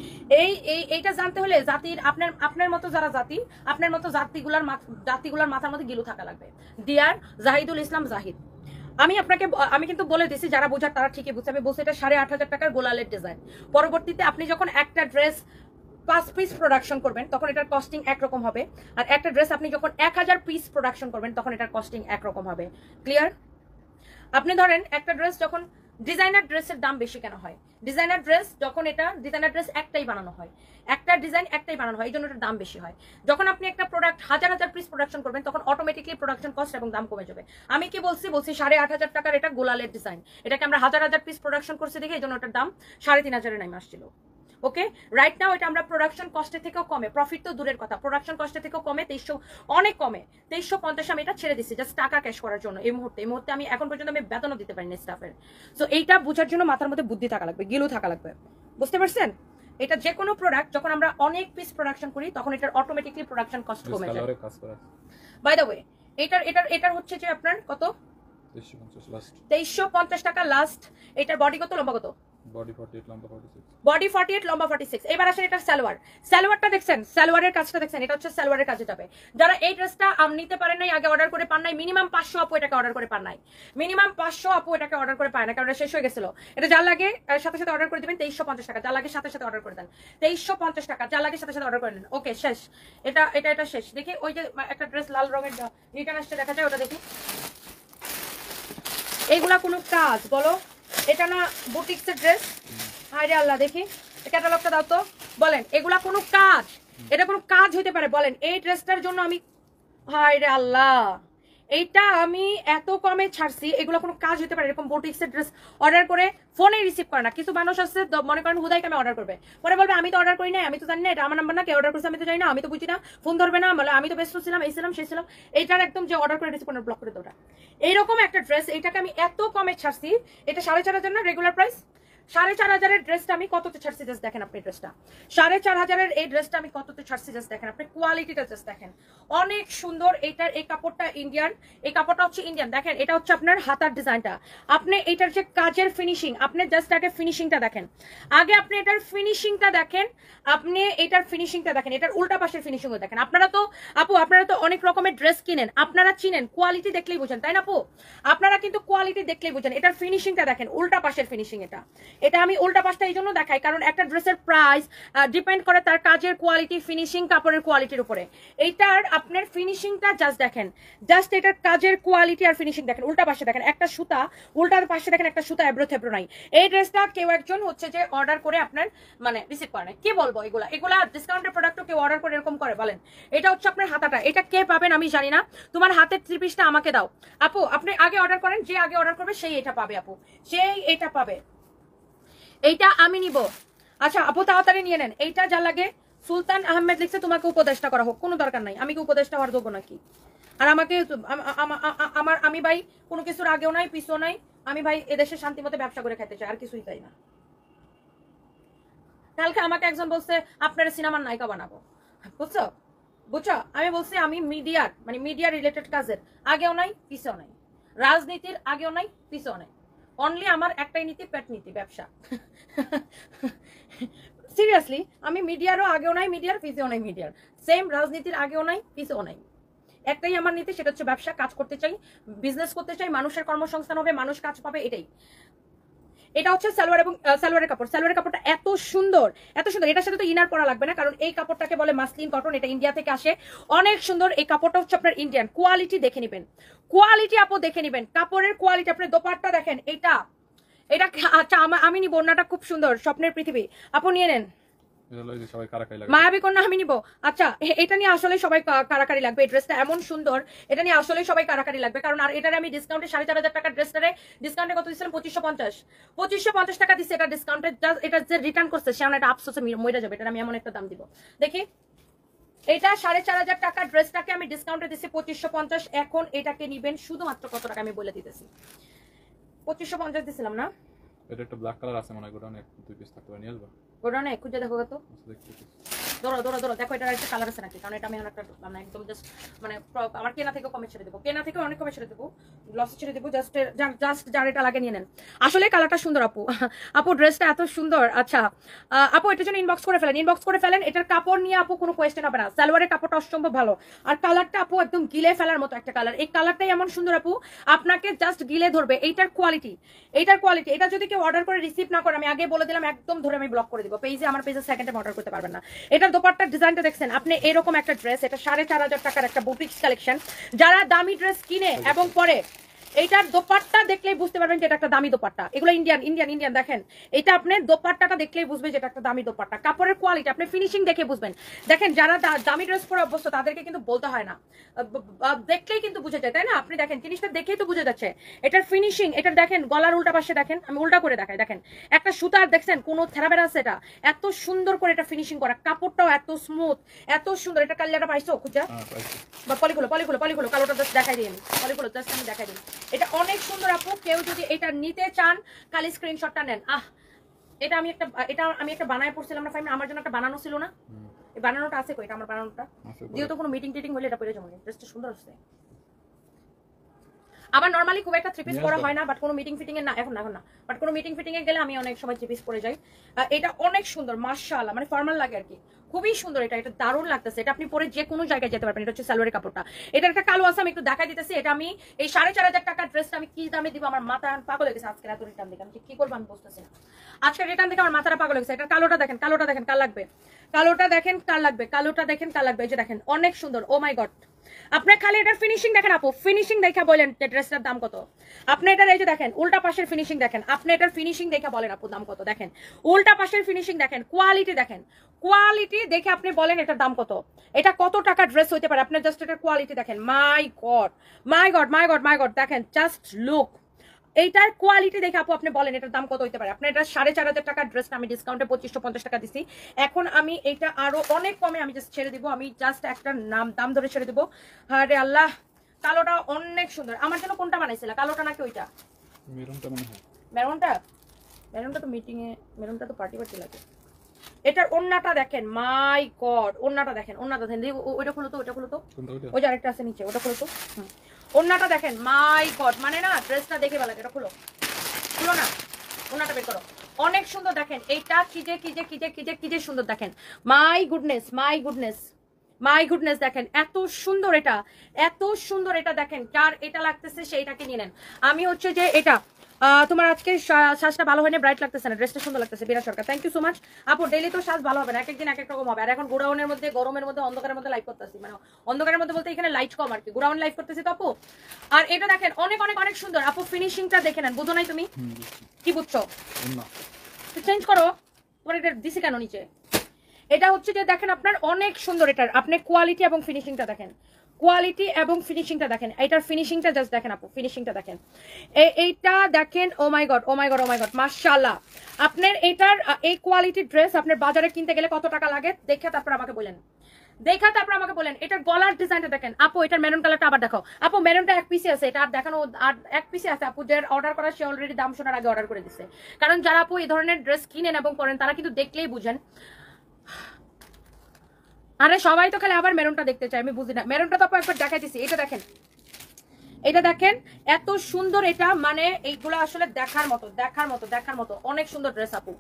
[SPEAKER 1] এইটা জানতে হলে জাতির আপনার মতো যারা জাতি, আপনার মতো জাতিগুলার মাথার মধ্যে গিলু থাকা লাগবে। ডিয়ার জাহিদুল ইসলাম জাহিদ, আমি কিন্তু বলে দিছি, যারা বোঝার তারা ঠিকই বুঝছে। আমি বলছি এটা 8,500 টাকার গোলালের ডিজাইন। পরবর্তীতে আপনি যখন একটা ড্রেস 5 পিস প্রোডাকশন করবেন তখন এটার কস্টিং একরকম হবে, আর একটা ড্রেস আপনি যখন 1000 পিস প্রোডাকশন করবেন তখন এটার কস্টিং একরকম হবে। ক্লিয়ার? আপনি ধরেন একটা ড্রেস যখন, ডিজাইনার ড্রেসের দাম বেশি কেন হয়, ডিজাইনার ড্রেস যখন এটা ডিজাইনার ড্রেস একটাই বানানো হয়, একটা ডিজাইন একটাই বানানো হয়, এই জন্য এটার দাম বেশি হয়। যখন আপনি একটা প্রোডাক্ট হাজার পিস প্রোডাকশন করবেন তখন অটোমেটিকলি প্রোডাকশন কস্ট এবং দাম কমে যাবে। আমি কি বলছি 8,500 টাকার এটা গোলালের ডিজাইন, এটাকে আমরা হাজার পিস প্রোডাকশন করছি দেখে এই জন্য এটার দাম 3,500 নামে আসছিল। ওকে, রাইট নাও এটা আমরা প্রোডাকশন কস্টের থেকেও কমে, প্রফিট তো দূরের কথা, প্রোডাকশন কস্টের থেকেও কমে 2300, অনেক কমে 2350 আমি এটা ছেড়ে দিচ্ছি জাস্ট টাকা ক্যাশ করার জন্য। এই মুহূর্তে আমি এখন পর্যন্ত আমি বেতনও দিতে পারিনি স্টাফের। সো এইটা বোঝার জন্য মাথার মধ্যে বুদ্ধি থাকা লাগবে, গিলু থাকা লাগবে। বুঝতে পারছেন? এটা যে কোনো প্রোডাক্ট যখন আমরা অনেক পিস প্রোডাকশন করি তখন এটার অটোমেটিকলি প্রোডাকশন কস্ট কমে যায়। বাই দ্য ওয়ে এটার হচ্ছে যে আপনার কত, 2350 টাকা লাস্ট। এটার বডি কত, লম্বা কত,
[SPEAKER 2] বডি 48 লম্বা 46,
[SPEAKER 1] বডি 48 লম্বা 46। এবার আসেন এটা সালোয়ারটা দেখছেন, সালোয়ারের কাজটা দেখছেন, এটা হচ্ছে সালোয়ারের কাজে যাবে। যারা এই ড্রেসটা নিতে পারেন নাই, আগে অর্ডার করে পান নাই, মিনিমাম 500 আপু এটাকে অর্ডার করে পান নাই, মিনিমাম 500 আপু এটাকে অর্ডার করে পায় না, কারণ এটা শেষ হয়ে গেছিল। এটা যার লাগে সাথে সাথে অর্ডার করে দিবেন 2350 টাকা, যার লাগে সাথে সাথে অর্ডার করে দেন 2350 টাকা, যার লাগে সাথে সাথে অর্ডার করে দেন। ওকে শেষ, এটা শেষ। দেখি ওই যে একটা ড্রেস লাল রঙের রিটার্ন আসছে দেখা যায়, ওটা দেখি। এইগুলা কোনো কাজ বলো, এটা না বুটিক্সের ড্রেস? হায়রে আল্লাহ, দেখি ক্যাটালগটা দাও তো, বলেন এগুলা কোনো কাজ, এটা কোনো কাজ হইতে পারে বলেন? এই ড্রেসটার জন্য আমি, হায়রে আল্লাহ, এইটা আমি এত কমে ছাড়ছি, এগুলো কোনো কাজ হতে পারে? এরকম বুটিক্সের ড্রেস অর্ডার করে ফোনে রিসিভ করে না। কিছু মানুষ আছে মনে করেন হুদাইকে আমি অর্ডার করবে, পরে বলবে আমি তো অর্ডার করি না, আমি তো জানি না, এটা আমার নাম্বার না, কে অর্ডার করছে আমি তো জানি না, আমি তো বুঝি না, ফোন ধরবে না, বলে আমি তো ব্যস্ত ছিলাম, এই ছিলাম সেই ছিলাম। এইটার একদম যে অর্ডার করে রিসিভ করে ব্লক করে দেওয়া। এইরকম একটা ড্রেস, এইটাকে আমি এত কমে ছাড়ছি, এটা 4,500 না রেগুলার প্রাইস, 4,500 ড্রেসটা আমি কততে ছাড়ছি জাস্ট দেখেন আপনি ড্রেসটা 4,500 এই ড্রেসটা আমি কততে ছাড়ছি জাস্ট দেখেন আপনি কোয়ালিটিটা জাস্ট দেখেন অনেক সুন্দর এটার এই কাপড়টা ইন্ডিয়ান এই কাপড়টা হচ্ছে ইন্ডিয়ান দেখেন এটা হচ্ছে আপনার হাতার ডিজাইনটা আপনি এটার যে কাজের ফিনিশিং আপনি জাস্ট আগে ফিনিশিংটা দেখেন আগে আপনি এটার ফিনিশিংটা দেখেন আপনি এটার ফিনিশিংটা দেখেন এটার উল্টা পাশের ফিনিশিংও দেখেন আপনারা তো আপু আপনারা তো অনেক রকমের ড্রেস কিনেন আপনারা চিনেন কোয়ালিটি দেখলেই বুঝেন তাই না আপু আপনারা কিন্তু কোয়ালিটি দেখলেই বুঝেন এটার ফিনিশিংটা দেখেন উল্টা পাশের ফিনিশিং এটা আমি উল্টা পাশটা এই জন্য দেখাই কারণ একটা ড্রেসের প্রাইস ডিপেন্ড করে তার কাজের কোয়ালিটি ফিনিশিং কাপড়ের কোয়ালিটির উপরে এইটার আপনার ফিনিশিংটা জাস্ট দেখেন জাস্ট এটার কাজের কোয়ালিটি আর ফিনিশিং দেখেন উল্টা পাশে দেখেন একটা সুতা উল্টার পাশে দেখেন একটা সুতা এবড়ো থেবড়ো নাই এই ড্রেসটা কেউ একজন হচ্ছে যে অর্ডার করে আপনার মানে রিসিভ করে না কি বলবো এগুলা ডিসকাউন্টের প্রোডাক্টও কেউ অর্ডার করে এরকম করে বলেন এটা হচ্ছে আপনার হাতাটা এটা কে পাবেন আমি জানি না তোমার হাতের 3 পিসটা আমাকে দাও আপু আপনি আগে অর্ডার করেন যে আগে অর্ডার করবে সেই এটা পাবে আপু সেই এটা পাবে এইটা আমি নিব আচ্ছা আপু তাড়াতাড়ি নিয়ে নেন এইটা যা লাগে সুলতান আহমেদ লিখছে তোমাকে উপদেষ্টা করা হোক কোনো দরকার নাই আমি কি উপদেষ্টা হওয়ার যোগ্য নাকি আর আমাকে আমি ভাই কোনো কিছুর আগেও নাই পিছও নাই আমি ভাই এদেশে শান্তি মতো ব্যবসা করে খেতে চাই আর কিছুই চাই না কালকে আমাকে একজন বলছে আপনার সিনেমার নায়িকা বানাবো বুঝছো বুঝছো আমি বলছি আমি মিডিয়া রিলেটেড কাজের আগেও নাই পিছও নাই রাজনীতির আগেও নাই পিছও নাই অনলি আমার একটাই নীতি পেট নীতি ব্যবসা সিরিয়াসলি আমি মিডিয়ারও আগেও নাই মিডিয়ার পিছেও নাই মিডিয়ার সেম রাজনীতির আগেও নাই পিছেও নাই একটাই আমার নীতি সেটা হচ্ছে ব্যবসা কাজ করতে চাই বিজনেস করতে চাই মানুষের কর্মসংস্থান হবে মানুষ কাজ পাবে এটাই এটা হচ্ছে সালোয়ার এবং সালোয়ারের কাপড়টা এত সুন্দর এটার সাথে তো ইনার পরা লাগবে না কারণ এই কাপড়টাকে বলে মাসলিন কটন এটা ইন্ডিয়া থেকে আসে অনেক সুন্দর এই কাপড়টা হচ্ছে আপনার ইন্ডিয়ান কোয়ালিটি দেখে নেবেন কোয়ালিটি আপু দেখে নেবেন কাপড়ের কোয়ালিটি আপনি দোপাট্টা দেখেন এটা আচ্ছা আমি নিব ওন্নাটা খুব সুন্দর স্বপ্নের পৃথিবী আপু নিয়ে নেন মায়াবী কন্যা আমি নিব আচ্ছা এটা নিয়ে আসলে সবাই কারাকারি লাগবে এই ড্রেসটা এমন সুন্দর এটা নিয়ে আসলে সবাই কারাকারি লাগবে কারণ আর এটার আমি ডিসকাউন্টে 4,500 টাকার ড্রেসটারে ডিসকাউন্টে কত দিচ্ছিলাম 2550 টাকা দিচ্ছে এটা ডিসকাউন্টে এটা যে রিটার্ন করছে সে এটা আফসোসে মরে যাবে এটা আমি এমন একটা দাম দিব দেখি এটা 4,500 টাকার ড্রেসটাকে আমি ডিসকাউন্টে দিচ্ছি 2550 এখন এটাকে নিবেন শুধুমাত্র কত টাকা আমি বলে দিতেছি 2550 দিছিলাম না
[SPEAKER 2] এটা একটা ব্ল্যাক কালার আছে মনে হয় গোডাউনে 2 পিস থাকতে পারে নিয়ে আসবা
[SPEAKER 1] গোডাউনে খুঁজে দেখো তো ধরো দেখো এটা একটা কালার আছে নাকি কারণ এটা আমি একটা মানে একদম জাস্ট মানে আমার কেনা থেকে কমে ছেড়ে দেবো কেনা থেকে অনেক কমে ছেড়ে দেবো লসে ছেড়ে দেবো জাস্ট যার এটা লাগে নিয়ে নেন আসলে কালারটা সুন্দর আপু ড্রেসটা এত সুন্দর আচ্ছা আপু এটার জন্য ইনবক্স করে ফেলেন এটার কাপড় নিয়ে আপু কোনো কোয়েশ্চেন হবে না সালোয়ারের কাপড়টা অসম্ভব ভালো আর কালারটা আপু একদম গিলে ফেলার মতো একটা কালার এই কালারটাই এমন সুন্দর আপু আপনাকে জাস্ট গিলে ধরবে এইটার কোয়ালিটি এটা যদি কেউ অর্ডার করে রিসিভ না করে আমি আগে বলে দিলাম একদম ধরে আমি ব্লক করে দিব পেজে আমার পেজে সেকেন্ড টাইম অর্ডার করতে পারবেন না এটা দোপাট্টার ডিজাইনটা দেখছেন আপনি এরকম একটা ড্রেস এটা 4,500 টাকার একটা বুটিক্স কালেকশন যারা দামি ড্রেস কিনে এবং পরে এইটার দোপাট্টা দেখলেই বুঝতে পারবেন যে এটা একটা দামি দোপাট্টা এগুলো ইন্ডিয়ান দেখেন এটা আপনি দোপাট্টাটা দেখলেই বুঝবেন যে এটা একটা দামি দোপাট্টা কাপড়ের কোয়ালিটি আপনি ফিনিশিং দেখে বুঝবেন দেখেন যারা দামি ড্রেস পরে অভ্যস্ত তাদেরকে কিন্তু বলতে হয় না দেখলেই কিন্তু বুঝে যায় তাই না আপনি দেখেন জিনিসটা দেখেই তো বুঝে যাচ্ছে এটার ফিনিশিং এটা দেখেন গলার উল্টা পাশে দেখেন আমি উল্টা করে দেখাই দেখেন একটা সুতার দেখছেন কোনো থেরাবেরা আছে এটা এত সুন্দর করে এটা ফিনিশিং করা কাপড়টাও এত স্মুথ এত সুন্দর এটা কালিয়াটা পাইছো খুঁজা বা পলিগুলো কালোটা জাস্ট দেখাই দিন পলিগুলো জাস্ট আমি দেখাই দিন এটা অনেক সুন্দর আপু কেউ যদি এটা নিতে চান খালি স্ক্রিনশটটা নেন এটা আমি একটা বানায় পড়ছিলাম না আমার জন্য একটা বানানো ছিল না এই বানানোটা আছে কই এটা আমার বানানোটা যেহেতু কোনো মিটিং টিটিং হলে এটা পরে যাবো ড্রেসটা সুন্দর আছে আবার নরমালি খুব একটা থ্রি পিস পরা হয় না বাট কোনো মিটিং ফিটিং এ না এখন না বাট কোনো মিটিং ফিটিং এ গেলে আমি অনেক সময় থ্রি পিস পরে যাই এটা অনেক সুন্দর মাশাআল্লাহ মানে ফর্মাল লাগে আর কি খুবই সুন্দর এটা দারুণ লাগতেছে এটা আপনি পরে যে কোনো জায়গায় যেতে পারবেন এটা হচ্ছে সালোয়ারের কাপড়টা এটা একটা কালো আছে আমি একটু দেখাই দিতেছি এটা আমি এই 4,500 টাকার ড্রেসটা আমি কি দামে দিব আমার মাথা পাগল হয়ে গেছে আজকে এত রিটার্ন দেখে আমি কি করবো আমি বুঝতেছি না আজকে রিটার্ন দেখে আমার মাথাটা পাগল হয়ে গেছে এটা কালোটা দেখেন কার লাগবে কালোটা দেখেন কার লাগবে এই যে দেখেন অনেক সুন্দর ও মাই গড আপনি খালি এটার ফিনিশিং দেখেন আপু ফিনিশিং দেখা বলেন ড্রেসটার দাম কত আপনি এটার এই যে দেখেন উল্টা পাশের ফিনিশিং দেখেন আপনি এটার ফিনিশিং দেখা বলেন আপু দাম কত দেখেন উল্টা পাশের ফিনিশিং দেখেন কোয়ালিটি দেখে আপনি বলেন এটার দাম কত এটা কত টাকা ড্রেস হইতে পারে আপনি জাস্ট এটার কোয়ালিটি দেখেন মাই গড দেখেন জাস্ট লুক এইটার কোয়ালিটি দেখে আপু আপনি বলেন এটার দাম কত হইতে পারে আপনি এটা 4,500 টাকার ড্রেসটা আমি ডিসকাউন্টে 2550 টাকা দিছি এখন আমি এটা আরো অনেক কমে আমি জাস্ট ছেড়ে দিব আমি জাস্ট একটা দাম ধরে ছেড়ে দিব আরে আল্লাহ কালোটা অনেক সুন্দর আমার জন্য কোনটা বানাইছিল কালোটা নাকি ওইটা
[SPEAKER 2] মেরুনটা মনে হয়
[SPEAKER 1] মেরুনটা মেরুনটা তো মিটিং এ, মেরুনটা তো পার্টি পার্টি লাগে। এটার ওন্নাটা দেখেন, মাই গড, ওন্নাটা দেখেন, ওন্নাটা দেখেন, ওইটা খুলো তো, ওইটা খুলো তো, ওই যে আরেকটা আছে নিচে, ওটা খুলো তো। ওন্নাটা দেখেন, মাই গড, মানে না ড্রেসটা দেখে ভালো লাগে। এটা খুলো, খুলো না, ওন্নাটা বের করো, অনেক সুন্দর দেখেন। এইটা কি যে সুন্দর দেখেন, my goodness, my goodness, my goodness, দেখেন এত সুন্দর, এটা এত সুন্দর, এটা দেখেন যার এটা লাগতেছে সেইটাকে নিয়ে নেন। আমি হচ্ছে যে এটা তোমার আজকে সাজটা ভালো হয়নি, ব্রাইট লাগতেছে না, ড্রেসটা সুন্দর লাগতেছে। বিরা সরকার, থ্যাংক ইউ সো মাচ আপু। ডেইলি তো সাজ ভালো হবে না, এক একদিন এক এক রকম হবে। আর এখন গোডাউনের মধ্যে, গরমের মধ্যে, অন্ধকারের মধ্যে লাইভ করতেছি, মানে অন্ধকারের মধ্যে বলতে এখানে লাইট কম আর কি, গোডাউন লাইভ করতেছি তো আপু। আর এটা দেখেন অনেক অনেক অনেক সুন্দর আপু, ফিনিশিংটা দেখে নেন। বুঝো নাই তুমি? কি বুঝছো? চেঞ্জ করো, তোমার এটা দিছি কেন নিচে? এটা হচ্ছে যে দেখেন আপনার অনেক সুন্দর, এটার আপনি কোয়ালিটি এবং ফিনিশিংটা দেখেন, কোয়ালিটি এবং ফিনিশিংটা দেখেন। এটার ফিনিশিংটা জাস্ট দেখেন আপু, ফিনিশিংটা দেখেন, এইটা দেখেন। ও মাই গড, ও মাই গড, ও মাই গড, মাশাআল্লাহ। আপনার এটার এই কোয়ালিটির ড্রেস আপনার বাজারে কিনতে গেলে কত টাকা লাগে দেখে তারপর আমাকে বলেন, দেখা তারপর আমাকে বলেন। এটার গলার ডিজাইনটা দেখেন আপু, এটার মেরুন কালারটা আবার দেখো আপু। মেরুনটা এক পিসে আছে, এটা আর দেখানো, আর এক পিসে আছে আপু। যে অর্ডার করা সে অলরেডি দাম শোনার আগে অর্ডার করে দিছে, কারণ যারা আপু এই ধরনের ড্রেস কিনেন এবং পরেন তারা কিন্তু দেখলেই বুঝেন। আরে সবাই তো খালি আবার মেরুনটা দেখতে চায়, আমি বুঝি না। মেরুনটা তো আপু একবার দেখাই দিছি, এটা দেখেন, এটা দেখেন এত সুন্দর। এটা মানে এইগুলো আসলে দেখার মতো, দেখার মতো, দেখার মতো অনেক সুন্দর ড্রেস আপু,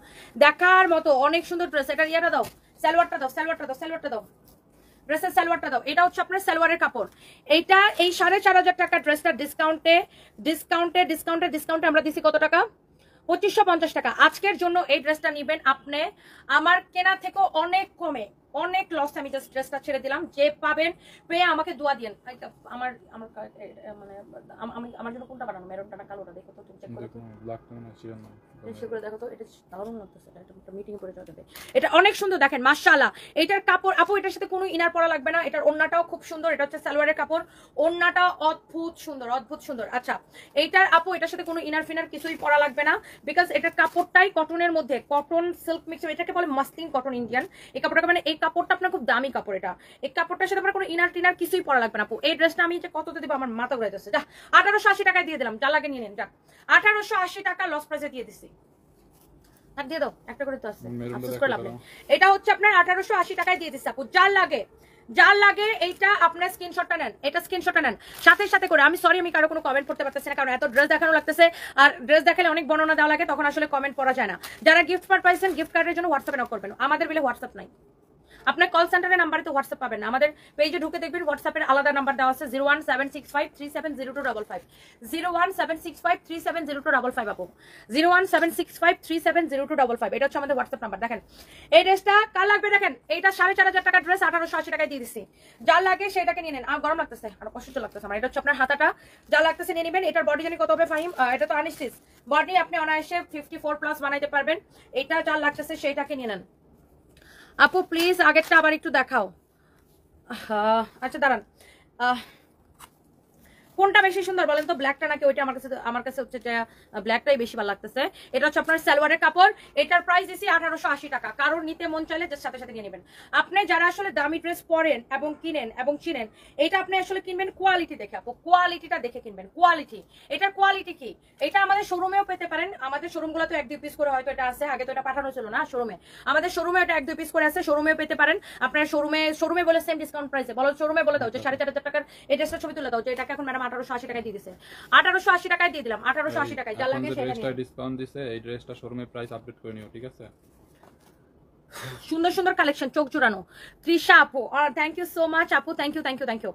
[SPEAKER 1] দেখার মতো অনেক সুন্দর ড্রেস। এটা ইয়েটা দাও, সালোয়ারটা দাও, সালোয়ারটা দাও, সালোয়ারটা দাও, ড্রেসের সালোয়ারটা দাও। এটা হচ্ছে আপনার সালোয়ারের কাপড়। এইটা এই 4,500 টাকা ড্রেসটা ডিসকাউন্টে ডিসকাউন্টে ডিসকাউন্টে ডিসকাউন্টে আমরা দিছি কত টাকা? 2550 টাকা। আজকের জন্য এই ড্রেসটা নিবেন আপনি আমার কেনা থেকেও অনেক কমে, অনেক লস। আমি জাস্ট ড্রেসটা ছেড়ে দিলাম, যে পাবেন পেয়ে আমাকে দোয়া দিয়েন। আমার আমার মানে আমি আমার জন্য কোনটা বানানো, মেরুনটা না কালোটা? দেখো তো, তুমি চেক করো তো, সেগুলো দেখো তো। এটা দারুণ লাগতেছে, এটা মিটিং করে যাবে। এটা অনেক সুন্দর দেখেন, মাশাআল্লাহ। এটার কাপড় আপু, এটার সাথে কোনো ইনার পরা লাগবে না। এটার ওন্নাটাও খুব সুন্দর, এটা হচ্ছে সালোয়ারের কাপড়, ওন্নাটা অদ্ভুত সুন্দর, অদ্ভুত সুন্দর। আচ্ছা এইটার আপু এটার সাথে কোনো ইনার ফিনার কিছুই পরা লাগবে না, বিকজ এটার কাপড়টাই কটনের মধ্যে, কটন সিল্ক মিক্স, এটাকে বলে মাসলিন কটন ইন্ডিয়ান। এই কাপড়টাকে মানে এই কাপড়টা আপনার খুব দামি কাপড়। এটা এই কাপড়টার সাথে আপনার কোনো ইনার টিনার কিছুই পরা লাগবে না আপু। এই ড্রেসটা আমি যে কততে দিব আমার মাথা ঘুরে যাচ্ছে। যা 1880 টাকায় দিয়ে দিলাম, যা লাগে নিয়ে নেন। যা 1880 টাকা লস প্রাইসে দিয়ে দিছি, আর দিয়ে দাও একটা করে তো আছে, আফসোস করে লাভ নেই। এটা হচ্ছে আপনার 1880 টাকায় দিয়ে দিচ্ছি আপু। যার লাগে, যার লাগে এইটা আপনার স্ক্রিনশটটা নেন, এটা স্ক্রিনশটটা নেন সাথে সাথে করে। আমি সরি, আমি কারো কোনো কমেন্ট করতে পারতেছি না, কারণ এত ড্রেস দেখানো লাগতেছে, আর ড্রেস দেখালে অনেক বর্ণনা দেওয়া লাগে, তখন আসলে কমেন্ট পড়া যায় না। যারা গিফট কার্ড পাইছেন, গিফট কার্ডের জন্য হোয়াটসঅ্যাপে নক করবেন। আমাদের বিলে হোয়াটসঅ্যাপ নাই, আপনার কল সেন্টারের নাম্বারে তো হোয়াটসঅ্যাপ পাবেন না। আমাদের পেজে ঢুকে দেখবেন হোয়াটসঅ্যাপের আলাদা নাম্বার দেওয়া আছে, 01765370255, 01765370255 আপু, 01765370255। এটা হচ্ছে আমাদের হোয়াটসঅ্যাপ নাম্বার। দেখেন এই ড্রেসটা কার লাগবে, দেখেন এইটা 4,500 টাকার ড্রেস 1880 টাকায় দিয়ে দিচ্ছি। যার লাগে সেটাকে নিয়ে নেন। আর গরম লাগতেছে, আর কষ্ট লাগতেছে আমার। এটা হচ্ছে আপনার হাতাটা, যা লাগতেছে নিয়ে নেবেন। এটার বডি জানি কত হবে ফাহিম? এটা তো আনস্টিচ বডি, আপনি অনায়াসে 54+ বানাইতে পারবেন। এটা যার লাগতেছে সেইটাকে নিয়ে নেন আপু। প্লিজ আগেরটা আবার একটু দেখাও। আচ্ছা দাঁড়ান, কোনটা বেশি সুন্দর বলেন তো, ব্ল্যাকটা নাকি ওইটা? আমার কাছে হচ্ছে যে ব্ল্যাকটাই বেশি ভালো লাগতেছে। এটা হচ্ছে আপনার সালোয়ারের কাপড়, এটার প্রাইস দিছি 1880 টাকা। কারোর নিতে মন চাইলে যে সাথে সাথে নিয়ে নেবেন। আপনি যারা আসলে দামি ড্রেস পরেন এবং কিনেন এবং চিনেন, এটা আপনি আসলে কিনবেন কোয়ালিটি দেখে আপু, কোয়ালিটিটা দেখে কিনবেন। কোয়ালিটি, এটার কোয়ালিটি কি, এটা আমাদের শোরুমেও পেতে পারেন। আমাদের শোরুমগুলো তো 1-2 পিস করে হয়তো এটা আছে, আগে তো এটা পাঠানো ছিল না শোরুমে। আমাদের শোরুমে এটা 1-2 পিস করে আছে, শোরুমেও পেতে পারেন। আপনার শোরুমে বলে সেম ডিসকাউন্ট প্রাইসে বলো, শোরুমে বলে দাও যে 4,500 টাকার এই ড্রেসটা ছবি তুলে দাও যে এটাকে এখন ম্যাডাম 1880 টাকায় দিয়ে দিছে। 1880 টাকায় দিয়ে দিলাম, 1880 টাকায়। যা লাগে সেটা নিন।
[SPEAKER 2] ডিসকাউন্ট দিছে, এই ড্রেসটা শোরুমে প্রাইস আপডেট করে নিও, ঠিক আছে?
[SPEAKER 1] সুন্দর সুন্দর কালেকশন, চোখ জুড়ানো। তৃষা আপু, আর থ্যাংক ইউ সো মাচ আপু, thank you thank you thank you.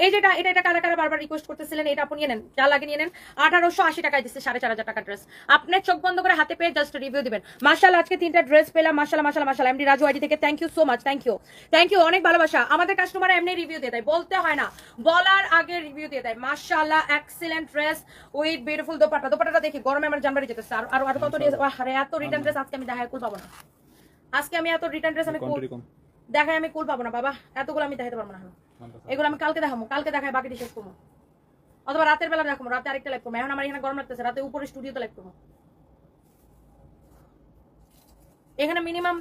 [SPEAKER 1] এই যেটা এটা কারা কারা বারবার রিকোয়েস্ট করতেছিলেন, এটা আপু নিয়ে নেন, যা লাগে নিয়ে নেন। 1880 টাকায় দিচ্ছে 4,500 টাকা ড্রেস। আপনি চোখ বন্ধ করে হাতে পেয়ে জাস্ট রিভিউ দিবেন। মাশাআল্লাহ, আজকে 3টা ড্রেস পেলাম, মাশাআল্লাহ মাশাআল্লাহ মাশাআল্লাহ। এমডি রাজু আইডি থেকে thank you so much, thank you thank you, অনেক ভালোবাসা। আমাদের কাস্টমার এমনি রিভিউ দিয়ে দেয়, বলতে হয় না, বলার আগে রিভিউ দিয়ে দেয়। মাশাআল্লাহ, excellent dress with beautiful dupatta. দোপাট্টাটা দেখি, গরমে আমার জানবারি যেতেছে। আর কত আরে এত রিটার্ন ড্রেস আজকে আমি দেখায় কুল পাবো না। আজকে আমি এত রিটার্ন ড্রেস আমি দেখাই, আমি কুল পাবো না বাবা, এতগুলো আমি দেখাতে পারবো না। এগুলো আমি কালকে দেখাবো, কালকে দেখাই বাকিটি শেষ করবো, অথবা রাতের বেলা দেখাবো, রাতে আরেকটা লাইভ করবো। এখন আমার এখানে গরম লাগতেছে, রাতে উপরে স্টুডিওতে লাইভ করবো। এখানে মিনিমাম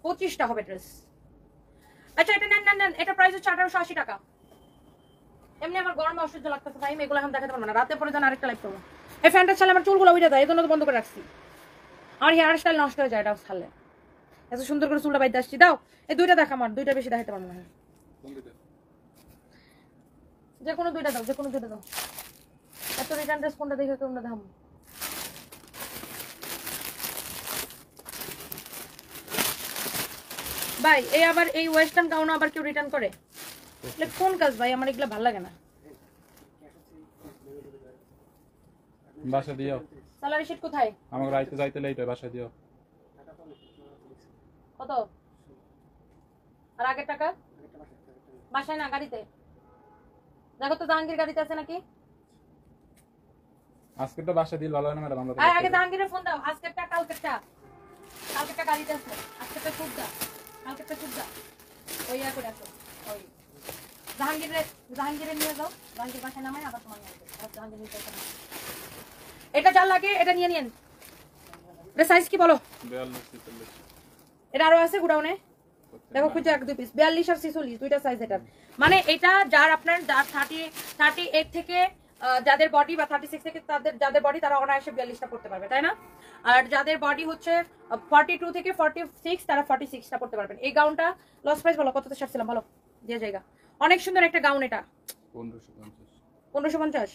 [SPEAKER 1] 25টা হবে ড্রেস। আচ্ছা এটা নেন নেন নেন, এটা প্রাইস হচ্ছে 1880 টাকা। এমনি আমার গরমে অসহ্য লাগতেছে ভাই, এগুলো এখন দেখাতে পারবো না, রাতে পরে যেন আরেকটা লাইভ করবো। এই ফ্যানটা চালে আমার চুলগুলো উঠে যায়, এই জন্য তো বন্ধ করে রাখছি। আমার হেয়ার স্টাইল নষ্ট হয়ে যায়, এটাও ছাড়লে। এত সুন্দর করে চুলটা বাইতে আসছি। দাও এই দুইটা দেখা, আমার দুইটা বেশি দেখাতে পারবো না। যে কোনো দুইটা দাও, যে কোনো দুইটা দাও। এত রিটার্ন ড্রেস কোনটা দেখে কোনটা দাম? ভাই এই আবার এই ওয়েস্টার্ন গাউন আবার কেউ রিটার্ন করে? কোন কাজ ভাই, আমার এগুলো ভালো লাগে না।
[SPEAKER 2] বাসা দিও।
[SPEAKER 1] স্যালারি শিট কোথায়?
[SPEAKER 2] আমাকে রাইতে যাইতে লেট হয়, বাসা দিও।
[SPEAKER 1] কত? আর আগের টাকা? বাসায় না, গাড়িতে দেখো তো, জাহাঙ্গীর গাড়িতে আছে নাকি?
[SPEAKER 2] আজকে তো বাসা দিল ভালো হয় না ম্যাডাম। আমরা
[SPEAKER 1] আগে জাহাঙ্গীরের ফোন দাও। আজকেরটা কালকেরটা? কালকেরটা গাড়িতে আছে, আজকেরটা চুপ দাও, কালকেরটা চুপ দাও। ওই করে আসো, ওই জাহাঙ্গীরের নিয়ে যাও। জাহাঙ্গীর বাসায় নামায় আবার তোমার নিয়ে আসবে। জাহাঙ্গীর নিতে আসো। এটা যা লাগে এটা নিয়ে নিন। এটা সাইজ কি বলো?
[SPEAKER 2] 42 43।
[SPEAKER 1] এটা আরো আছে গুডাউনে, দেখো খুঁজে এক দুই পিস। 42 আর 46 দুইটা সাইজ এটার। মানে এটা যার আপনার 38 থেকে যাদের বডি বা 36 থেকে যাদের বডি তারা অনায়াসে 42টা পড়তে পারবে, তাই না? আর যাদের বডি হচ্ছে 42 থেকে 46 তারা 46টা পড়তে পারবেন। এই গাউনটা লস প্রাইস বলো, কততে ছাড়ছিলাম বলো, দিয়ে জায়গা। অনেক সুন্দর একটা গাউন এটা। 1550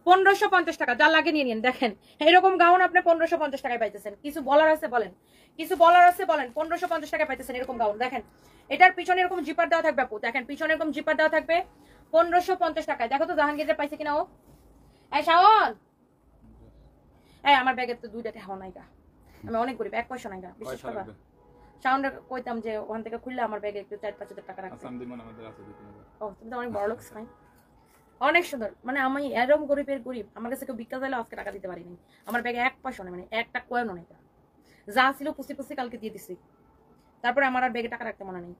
[SPEAKER 1] 1550 টাকা। যা লাগে নিয়ে নিন। দেখেন এরকম গাউন আপনি 1550 টাকায় পাইতেছেন। কিছু বলার আছে বলেন, কিছু বলার আছে বলেন। 1550 টাকায় পাইতেছেন এরকম গাউন। দেখেন এটার পিছনে এরকম জিপার দেওয়া থাকবে আপু, দেখেন পিছনে এরকম জিপার দেওয়া থাকবে 1550 টাকায়। দেখো তো জাহাঙ্গীরের পাইছে কিনা ও। এই শাওন, এই আমার ব্যাগে তো দুইটাতে হাওয়া নাইগা, আমি অনেক গরিব, 1 পয়সা নাইগা, বিশ্বাস করবা। শাওনরে কইতাম যে ওখান থেকে খুললে আমার ব্যাগে একটু 4-5 টাকা রাখতে। ও তুমি তো অনেক বড় লোক ভাই, অনেক সুন্দর। মানে আমি এরকম গরিবের গরিব, আমার কাছে কেউ ভিক্ষা চাইলেও আজকে টাকা দিতে পারিনি। আমার ব্যাগে 1 পয়সা নেই, মানে একটা কয়েনও নেই। যা ছিল পুষি কালকে দিয়ে দিছি, তারপরে আমার আর ব্যাগে টাকা রাখতে মনে নেই।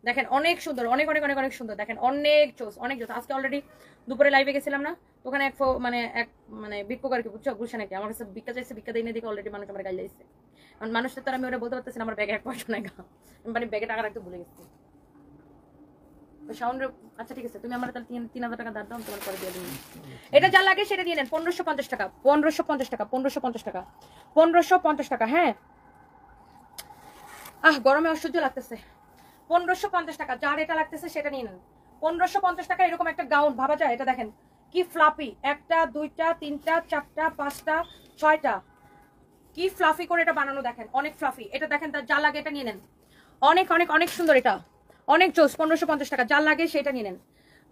[SPEAKER 1] দেখেন অনেক সুন্দর, অনেক অনেক অনেক অনেক সুন্দর। দেখেন অনেক জোস, অনেক জোস। আজকে অলরেডি দুপুরে লাইভে গেছিলাম না, ওখানে এক ভিক্ষুক আর কি, বুঝছো, গুলশানে আমার কাছে ভিক্ষা চাইছে, ভিক্ষা দিয়ে দেখে অলরেডি মানুষ আমার গাইল যাইছে। মানুষের তার আমি ওটা বলতে পারতেছি না আমার ব্যাগে 1 পয়সা নাই, মানে ব্যাগে টাকা রাখতে ভুলে গেছি। আচ্ছা ঠিক আছে, তুমি আমার তাহলে 3000 টাকা দাও, তোমার পরে দিয়ে দিন। এটা যা লাগে সেটা দিয়ে নেন। 1550 টাকা, 1550 টাকা, 1550 টাকা, 1550 টাকা। হ্যাঁ গরমে অসহ্য লাগতেছে। 1550 টাকা, যার এটা লাগতেছে সেটা নিয়ে নেন। 1550 টাকা এরকম একটা গাউন ভাবা যায়? এটা দেখেন কি ফ্লাফি, 1টা 2টা 3টা 4টা 5টা 6টা, কি ফ্লাফি করে এটা বানানো। দেখেন অনেক ফ্লাফি। এটা দেখেন, যা লাগে এটা নিয়ে নেন। অনেক অনেক অনেক সুন্দর, এটা অনেক জোস। 1550 টাকা, যা লাগে সেটা নিয়ে নেন।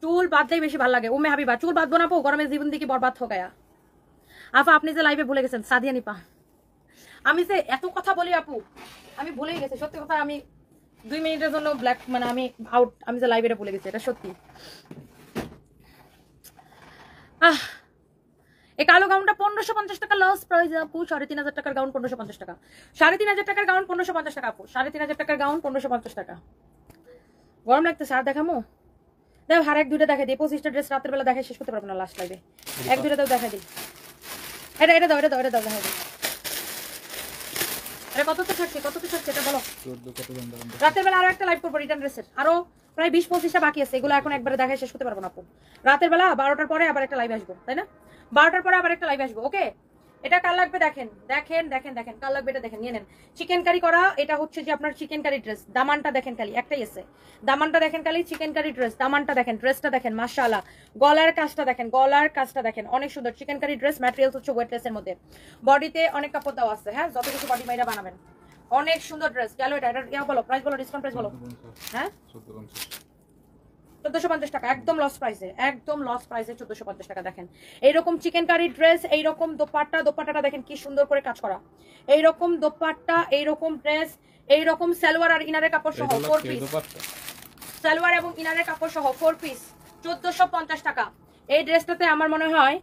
[SPEAKER 1] চুল বাঁধলেই বেশি ভালো লাগে। উমে হাবিবা, চুল বাঁধবো না পো, গরমে জীবন দিকে বরবাদ হো গায়া। আপা আপনি যে লাইভে ভুলে গেছেন সাদিয়া নিপা, আমি যে এত কথা বলি আপু, আমি ভুলেই গেছি সত্যি কথা। আমি 2 মিনিটের জন্য ব্ল্যাক, মানে আমি আউট, আমি যে লাইভে ভুলে গেছি, এটা সত্যি। এই কালো গাউনটা 1550 টাকা লস প্রাইস আপু। 3500 টাকার গাউন 1550 টাকা, 3500 টাকার গাউন 1550 টাকা আপু, 3500 টাকার গাউন 1550 টাকা। গরম লাগতেছে, আর দেখামো? দেখো আর 1-2টা দেখাই দিই। 25টা ড্রেস রাতের বেলা দেখাই শেষ করতে পারবো না লাস্ট লাইভে। 1-2টা দাও দেখাই দিই। এটা দাও দেখাই দিই। আরে কত তো ছাড়ছে এটা বলো।
[SPEAKER 2] 14 কত দাম দাম।
[SPEAKER 1] রাতের বেলা আরো একটা লাইভ করবো রিটার্ন ড্রেসের, আরো প্রায় 20-25টা বাকি আছে। এগুলো এখন একবারে দেখাই শেষ করতে পারবো না আপু। রাতের বেলা 12টার পরে আবার একটা লাইভ আসবো, তাই না? 12টার পরে আবার একটা লাইভ আসবো। ওকে, এটা কার লাগবে দেখেন, কার লাগবে এটা দেখেন, নিয়ে নেন। চিকেন কারি করা, এটা হচ্ছে যে আপনার চিকেন কারি ড্রেস। দামানটা দেখেন খালি, একটাই আছে দামানটা দেখেন খালি, চিকেন কারি ড্রেস। দামানটা দেখেন, ড্রেসটা দেখেন, মাশাআল্লাহ। গলার কাজটা দেখেন, অনেক সুন্দর। চিকেন কারি ড্রেস, ম্যাটেরিয়ালস হচ্ছে ওয়েটলেসের মধ্যে। বডিতে অনেক কাপড় দেওয়া আছে, হ্যাঁ, যত কিছু বডি মাইরা বানাবেন। অনেক সুন্দর ড্রেস। গেল এটা বলো, প্রাইস বলো, ডিসকাউন্ট প্রাইস বলো। হ্যাঁ 1450 টাকা, একদম লস প্রাইসে, 1450 টাকা। দেখেন এইরকম চিকেন কারি ড্রেস, এইরকম দোপাট্টাটা দেখেন কি সুন্দর করে কাজ করা। এইরকম দোপাট্টা, এইরকম ড্রেস, এইরকম সালোয়ার আর ইনারের কাপড় সহ 4 পিস, সালোয়ার এবং ইনারের কাপড় সহ 4 পিস 1450 টাকা। এই ড্রেসটাতে আমার মনে হয়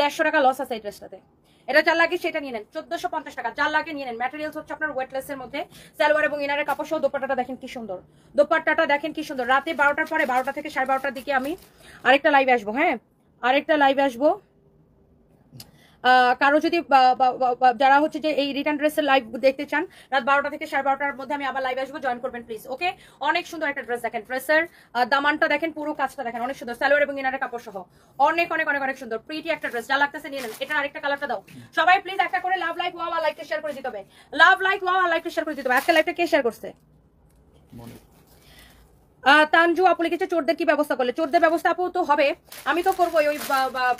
[SPEAKER 1] 150 টাকা লস আছে এই ড্রেসটাতে। এটা যার লাগে সেটা নিয়ে নেন, 1450 টাকা, যার লাগে নিয়ে নেন। ম্যাটেরিয়ালস হচ্ছে আপনার ওয়েটলেসের মধ্যে, সালোয়ার এবং ইনারের কাপড় সহ। দোপাট্টাটা দেখেন কি সুন্দর, রাতে 12টার পরে, 12টা থেকে 12:30টার দিকে আমি আরেকটা লাইভে আসবো। হ্যাঁ, আরেকটা লাইভে আসবো। কারো যদি যারা হচ্ছে যে এই রিটার্ন ড্রেসের লাইভ দেখতে চান, রাত 12টা থেকে 12:30টার মধ্যে আমি আবার লাইভে আসবো, জয়েন করবেন প্লিজ। ওকে, অনেক সুন্দর একটা ড্রেস দেখেন, ড্রেসের দামানটা দেখেন, পুরো কাজটা দেখেন, অনেক সুন্দর, সালোয়ার এবং ইনারের কাপড় সহ অনেক অনেক অনেক অনেক সুন্দর প্রিটি একটা ড্রেস। যা লাগতেছে নিয়ে নেন। এটা আরেকটা কালারটা দাও সবাই প্লিজ, একটা করে লাভ লাইক ওয়াও আর লাইকটা শেয়ার করে দিতে হবে, লাভ লাইক ওয়াও আর লাইকটা শেয়ার করে দিতে হবে। আজকে লাইভটা কে শেয়ার করছে? তানজু আপু লিখেছে চোরদের কি ব্যবস্থা করলে? চোরদের ব্যবস্থা আপু তো হবে, আমি তো করবোই, ওই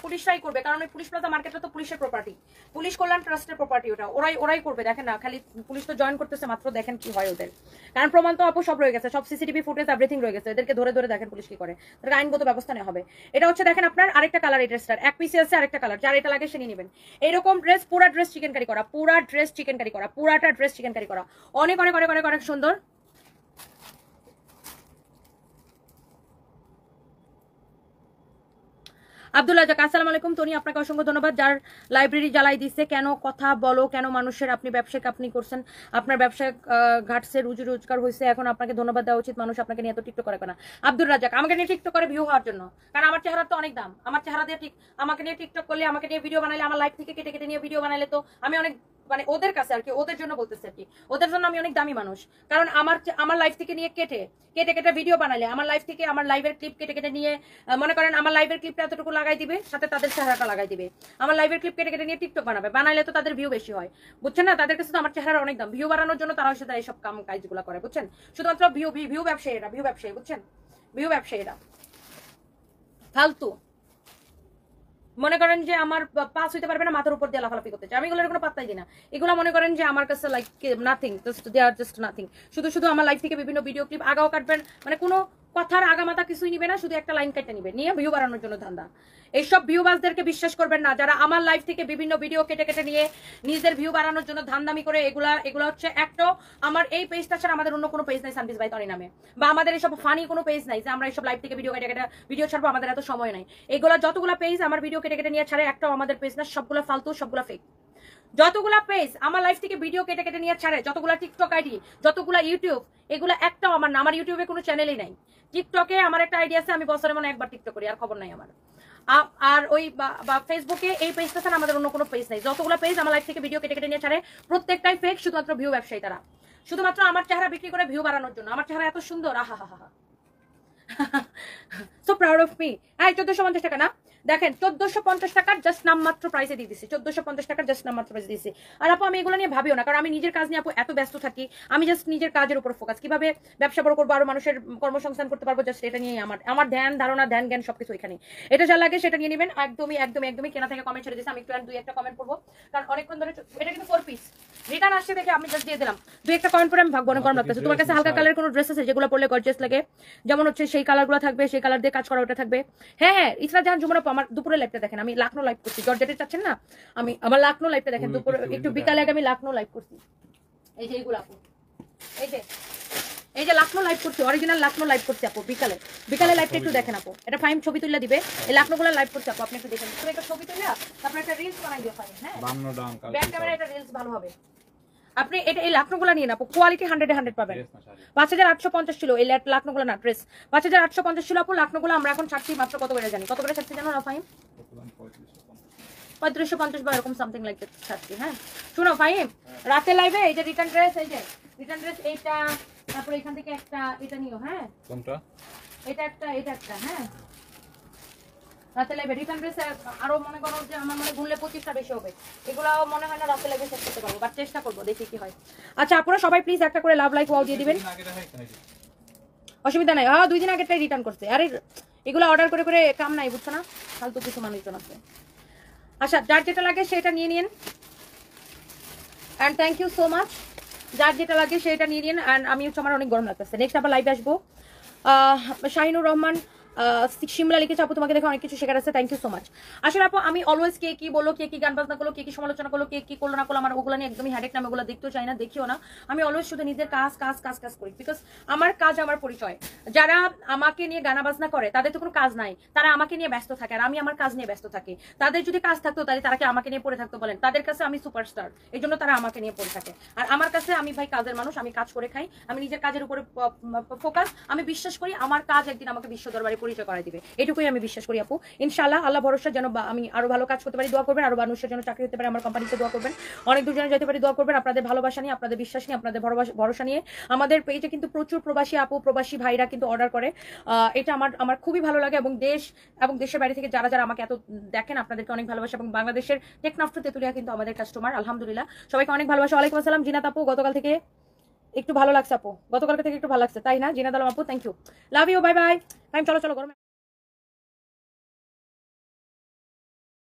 [SPEAKER 1] পুলিশরাই করবে, কারণ ওই পুলিশ প্লাজা মার্কেটটা তো পুলিশের প্রপার্টি, পুলিশ কল্যাণ ট্রাস্টের প্রপার্টি, ওটা ওরাই করবে। দেখেন না, খালি পুলিশ তো জয়েন করতেছে মাত্র, দেখেন কি হয় ওদের, কারণ প্রমাণ তো আপু সব রয়ে গেছে, সব সিসিটিভি ফুটেজ এভরিথিং রয়ে গেছে, এদেরকে ধরে ধরে দেখেন পুলিশ কি করে, তাদের আইনগত ব্যবস্থা নেওয়া হবে। এটা হচ্ছে দেখেন আপনার আরেকটা কালার, এই ড্রেসটার এক পিসে আছে আরেকটা কালার, যার এটা লাগে সে নিয়ে নেবেন। এরকম ড্রেস, পুরা ড্রেস চিকেন কারি করা, পুরা ড্রেস চিকেন কারি করা, পুরাটা ড্রেস চিকেন কারি করা, অনেক অনেক অনেক অনেক অনেক সুন্দর। আব্দুল্লাহ জাক, আসসালামু আলাইকুম। টনি আপনাকে অসংখ্য ধন্যবাদ, যার লাইব্রেরি জ্বালাই দিচ্ছে। কেন কথা বলো, কেন মানুষের, আপনি ব্যবসায়িক, আপনি করছেন, আপনার ব্যবসায় ঘাটছে, রুজি রোজগার হয়েছে, এখন আপনাকে ধন্যবাদ দেওয়া উচিত। মানুষ আপনাকে নিয়ে এত টিকটক করে কেন? আব্দুল রাজাক, আমাকে নিয়ে টিকটক করে ভিউ হওয়ার জন্য, কারণ আমার চেহারার তো অনেক দাম, আমার চেহারা দিয়ে ঠিক আমাকে নিয়ে টিকটক করলে, আমাকে নিয়ে ভিডিও বানাইলে, আমার লাইফ থেকে কেটে কেটে নিয়ে ভিডিও বানাইলে তো আমি অনেক, মানে ওদের কাছে আর কি, ওদের জন্য বলতেছে আর কি, ওদের জন্য আমি অনেক দামি মানুষ। কারণ আমার লাইফ থেকে নিয়ে কেটে কেটে কেটে ভিডিও বানাইলে, আমার লাইফ থেকে আমার লাইভের ক্লিপ কেটে কেটে নিয়ে, মনে করেন আমার লাইভের ক্লিপটা এতটুকু লাগাই দিবে, সাথে তাদের চেহারাটা লাগাই দিবে, আমার লাইভের ক্লিপ কেটে কেটে নিয়ে টিকটক বানাইলে তো তাদের ভিউ বেশি হয়, বুঝছেন না? তাদের কাছে তো আমার চেহারার অনেক দাম, ভিউ বাড়ানোর জন্য তারা হচ্ছে এইসব কাজগুলো করে, বুঝছেন? শুধুমাত্র ভিউ ব্যবসায়ীরা, ভিউ ব্যবসায়ী, বুঝছেন? ভিউ ব্যবসায়ীরা ফালতু, মনে করেন যে আমার পাস হইতে পারবে না, মাথার উপর দিয়ে লাফালাফি করতে চাই, আমি এগুলোর কোনো পাত্তাই দিই না। এগুলো মনে করেন যে আমার কাছে লাইক নাথিং, দে আর জাস্ট নাথিং। শুধু শুধু আমার লাইফ থেকে বিভিন্ন ভিডিও ক্লিপ আগাও কাটবেন, মানে কোনো কথার আগামাতা কিছুই নিবে না, শুধু একটা লাইন কেটে নিবে, নিয়ে ভিউ বাড়ানোর জন্য ধান্দা। এইসব ভিউবাজদেরকে বিশ্বাস করবেন না, যারা আমার লাইফ থেকে বিভিন্ন ভিডিও কেটে কেটে নিয়ে নিজের ভিউ বাড়ানোর জন্য ধান্দামি করে। এগুলা হচ্ছে একটা, আমার এই পেজটা ছাড়া আমাদের অন্য কোনো পেজ নাই সানবিজ বাই তনি নামে, বা আমাদের এইসব ফানি কোনো পেজ নাই যে আমরা এইসব লাইভ থেকে ভিডিও কেটে কেটে ভিডিও ছাড়বো, আমাদের এত সময় নাই। এগুলা যতগুলা পেজ আমার ভিডিও কেটে কেটে নিয়ে ছাড়ে, একটাও আমাদের পেজ না, সবগুলো ফালতু, সবগুলো ফেক। যতগুলা পেজ আমার লাইফ থেকে ভিডিও কেটে কেটে নিয়ে ছাড়ে, যতগুলা টিকটক আইডি, যতগুলা ইউটিউব, এগুলা একটাও আমার না। আমার ইউটিউবে কোনো চ্যানেলই নাই, টিকটকে আমার একটা আইডি আছে, আমি বছরে মনে একবার টিকটক করি, আর খবর নাই আমার। আর ওই ফেসবুকে এই পেজটা ছাড়া আমাদের অন্য কোনো পেজ নাই। যতগুলো পেজ আমার লাইফ থেকে ভিডিও কেটে কেটে নিয়ে ছাড়ে, প্রত্যেকটাই ফেক, শুধুমাত্র ভিউ ব্যবসায়ী তারা, শুধুমাত্র আমার চেহারা বিক্রি করে ভিউ বাড়ানোর জন্য। আমার চেহারা এত সুন্দর, আহা হা হা, সো প্রাউড অফ মি। হ্যাঁ, 1450 টাকা না, দেখেন 1450 টাকার জাস্ট নামমাত্র প্রাইসে দিয়ে দিচ্ছি, 1450 টাকার জাস্ট নামমাত্র প্রাইসে দিচ্ছি। আর আপু আমি এগুলো নিয়ে ভাবিও না, কারণ আমি নিজের কাজ নিয়ে আপু এত ব্যস্ত থাকি, আমি জাস্ট নিজের কাজের উপর ফোকাস, কিভাবে ব্যবসা বড় করবো, আরো মানুষের কর্মসংস্থান করতে পারবো, জাস্ট এটা নিয়ে আমার ধ্যান ধারণা, ধ্যান জ্ঞান সবকিছু এখানে। এটা যা লাগে সেটা নিয়ে নেবেন, একদমই একদমই একদমই কেনা থেকে কমেন্ট ছেড়ে দিচ্ছি। আমি একটু দুই একটা কমেন্ট করবো, কারণ অনেকক্ষণ ধরে এটা কিন্তু 4 পিস রিটার্ন আসছে দেখে আমি জাস্ট দিয়ে দিলাম। দুই একটা কমেন্ট করে আমি ভাববো না, গরম লাগতেছে। তোমার কাছে হালকা কালারের কোনো ড্রেস আছে যেগুলো পরলে গর্জিয়াস লাগে, যেমন হচ্ছে সেই কালারগুলো থাকবে, সেই কালার দিয়ে কাজ করা ওটা থাকবে। হ্যাঁ হ্যাঁ, ইসরা জাহান যমুনা, আমার দুপুরে লাইভটা দেখেন, আমি লাখনো লাইভ করছি, জর্জেটের চাচ্ছেন না, আমি আমার লাখনো লাইভটা দেখেন, দুপুরে একটু বিকালে আগে আমি লাখনো লাইভ করছি। এই যে এইগুলো আপু, এই যে লাখনো লাইভ করছি, অরিজিনাল লাখনো লাইভ করছি আপু, বিকালে লাইভটা একটু দেখেন আপু। এটা ফাইম ছবি তুলে দিবে, এই লাখনোগুলো লাইভ করছি আপু, আপনি একটু দেখেন। তুমি একটা ছবি তুলে তারপর একটা রিলস বানাই দিও ফাইম। হ্যাঁ, ব্যাক ক্যামেরা এটা রিলস ভালো হবে। আপনি এটা এই লাখনোগুলো নিয়ে না আপু, কোয়ালিটি 100 পাবেন। 5850 ছিল এই লাখনোগুলো, না ড্রেস 5850 ছিল আপু। লাখনোগুলো আমরা এখন ছাড়ছি মাত্র কত করে জানি, কত করে ছাড়ছি জানো না ফাইম? 3550 বা এরকম সামথিং লাইক ছাড়ছি। হ্যাঁ শুনো ফাইম, রাতে লাইভে এই যে রিটার্ন ড্রেস, এই যে রিটার্ন ড্রেস এইটা, তারপর এখান থেকে একটা এটা নিও। হ্যাঁ
[SPEAKER 2] কোনটা?
[SPEAKER 1] এটা একটা। হ্যাঁ রাতে লাইভে রিটার্ন ড্রেস আরো মনে করো যে আমার মনে গুনলে 25টা বেশি হবে, এগুলো মনে হয় না রাতে লাইভে শেষ করতে পারবো, বাট চেষ্টা করবো, দেখি কি হয়। আচ্ছা আপনারা সবাই প্লিজ একটা করে লাভ লাইক ওয়াও দিয়ে দিবেন, অসুবিধা নাই। 2 দিন আগেরটাই রিটার্ন করছে। আরে এগুলো অর্ডার করে করে কাম নাই, বুঝছো না? ফালতু কিছু মানুষজন আছে। আচ্ছা যার যেটা লাগে সেটা নিয়ে নিন, and thank you so much. যার যেটা লাগে সেটা নিয়ে নিন, অ্যান্ড আমি হচ্ছে আমার অনেক গরম লাগতেছে। নেক্সট আবার লাইভে আসবো। শাহিনুর রহমান শিমলা লিখেছে, আপু তোমাকে দেখে অনেক কিছু শেখার আছে, থ্যাংক ইউ সো মাচ। আসলে আপু আমি অলওয়েজ কে কি বলো, কে কি গান বাজনা করলো, কে কি সমালোচনা করলো, কে কি করলো না করলো, আমার ওগুলো নিয়ে একদমই হ্যাডেক না, ওগুলো দেখতেও চাই না, দেখিও না। আমি অলওয়েজ শুধু নিজের কাজ করি, বিকজ আমার কাজ আমার পরিচয়। যারা আমাকে নিয়ে গানা বাজনা করে তাদের তো কোনো কাজ নাই, তারা আমাকে নিয়ে ব্যস্ত থাকে, আর আমি আমার কাজ নিয়ে ব্যস্ত থাকি। তাদের যদি কাজ থাকতো তাহলে তারা কি আমাকে নিয়ে পড়ে থাকতো বলেন? তাদের কাছে আমি সুপারস্টার, এই জন্য তারা আমাকে নিয়ে পড়ে থাকে। আর আমার কাছে আমি ভাই কাজের মানুষ, আমি কাজ করে খাই, আমি নিজের কাজের উপরে ফোকাস। আমি বিশ্বাস করি আমার কাজ একদিন আমাকে বিশ্ব দরবারে পরিচয় করাই দিবে, এটুকুই আমি বিশ্বাস করি আপু। ইনশাআল্লাহ আল্লাহ ভরসা, যেন আমি আরো ভালো কাজ করতে পারি দোয়া করবেন, আরো মানুষের জন্য চাকরি হতে পারে আমার কোম্পানিতে দোয়া করবেন, অনেক দূর যেন যেতে পারি দোয়া করবেন। আপনাদের ভালোবাসা নিয়ে, আপনাদের বিশ্বাস নিয়ে, আপনাদের ভরসা নিয়ে আমাদের পেজে কিন্তু প্রচুর প্রবাসী আপু প্রবাসী ভাইরা কিন্তু অর্ডার করে। এটা আমার খুবই ভালো লাগে, এবং দেশের বাইরে থেকে যারা যারা আমাকে এত দেখেন আপনাদেরকে অনেক ভালোবাসা, এবং বাংলাদেশের টেকনাফ টু তেতুলিয়া কিন্তু আমাদের কাস্টমার, আলহামদুলিল্লাহ সবাইকে অনেক ভালোবাসা। ওয়ালাইকুম আসসালাম জিনাত আপু, গতকাল থেকে একটু ভালো লাগছে আপু, গতকালকে থেকে একটু ভালো লাগছে তাই না জিনাত আলম আপু, thank you, love you, bye bye. চলো চলো গরমে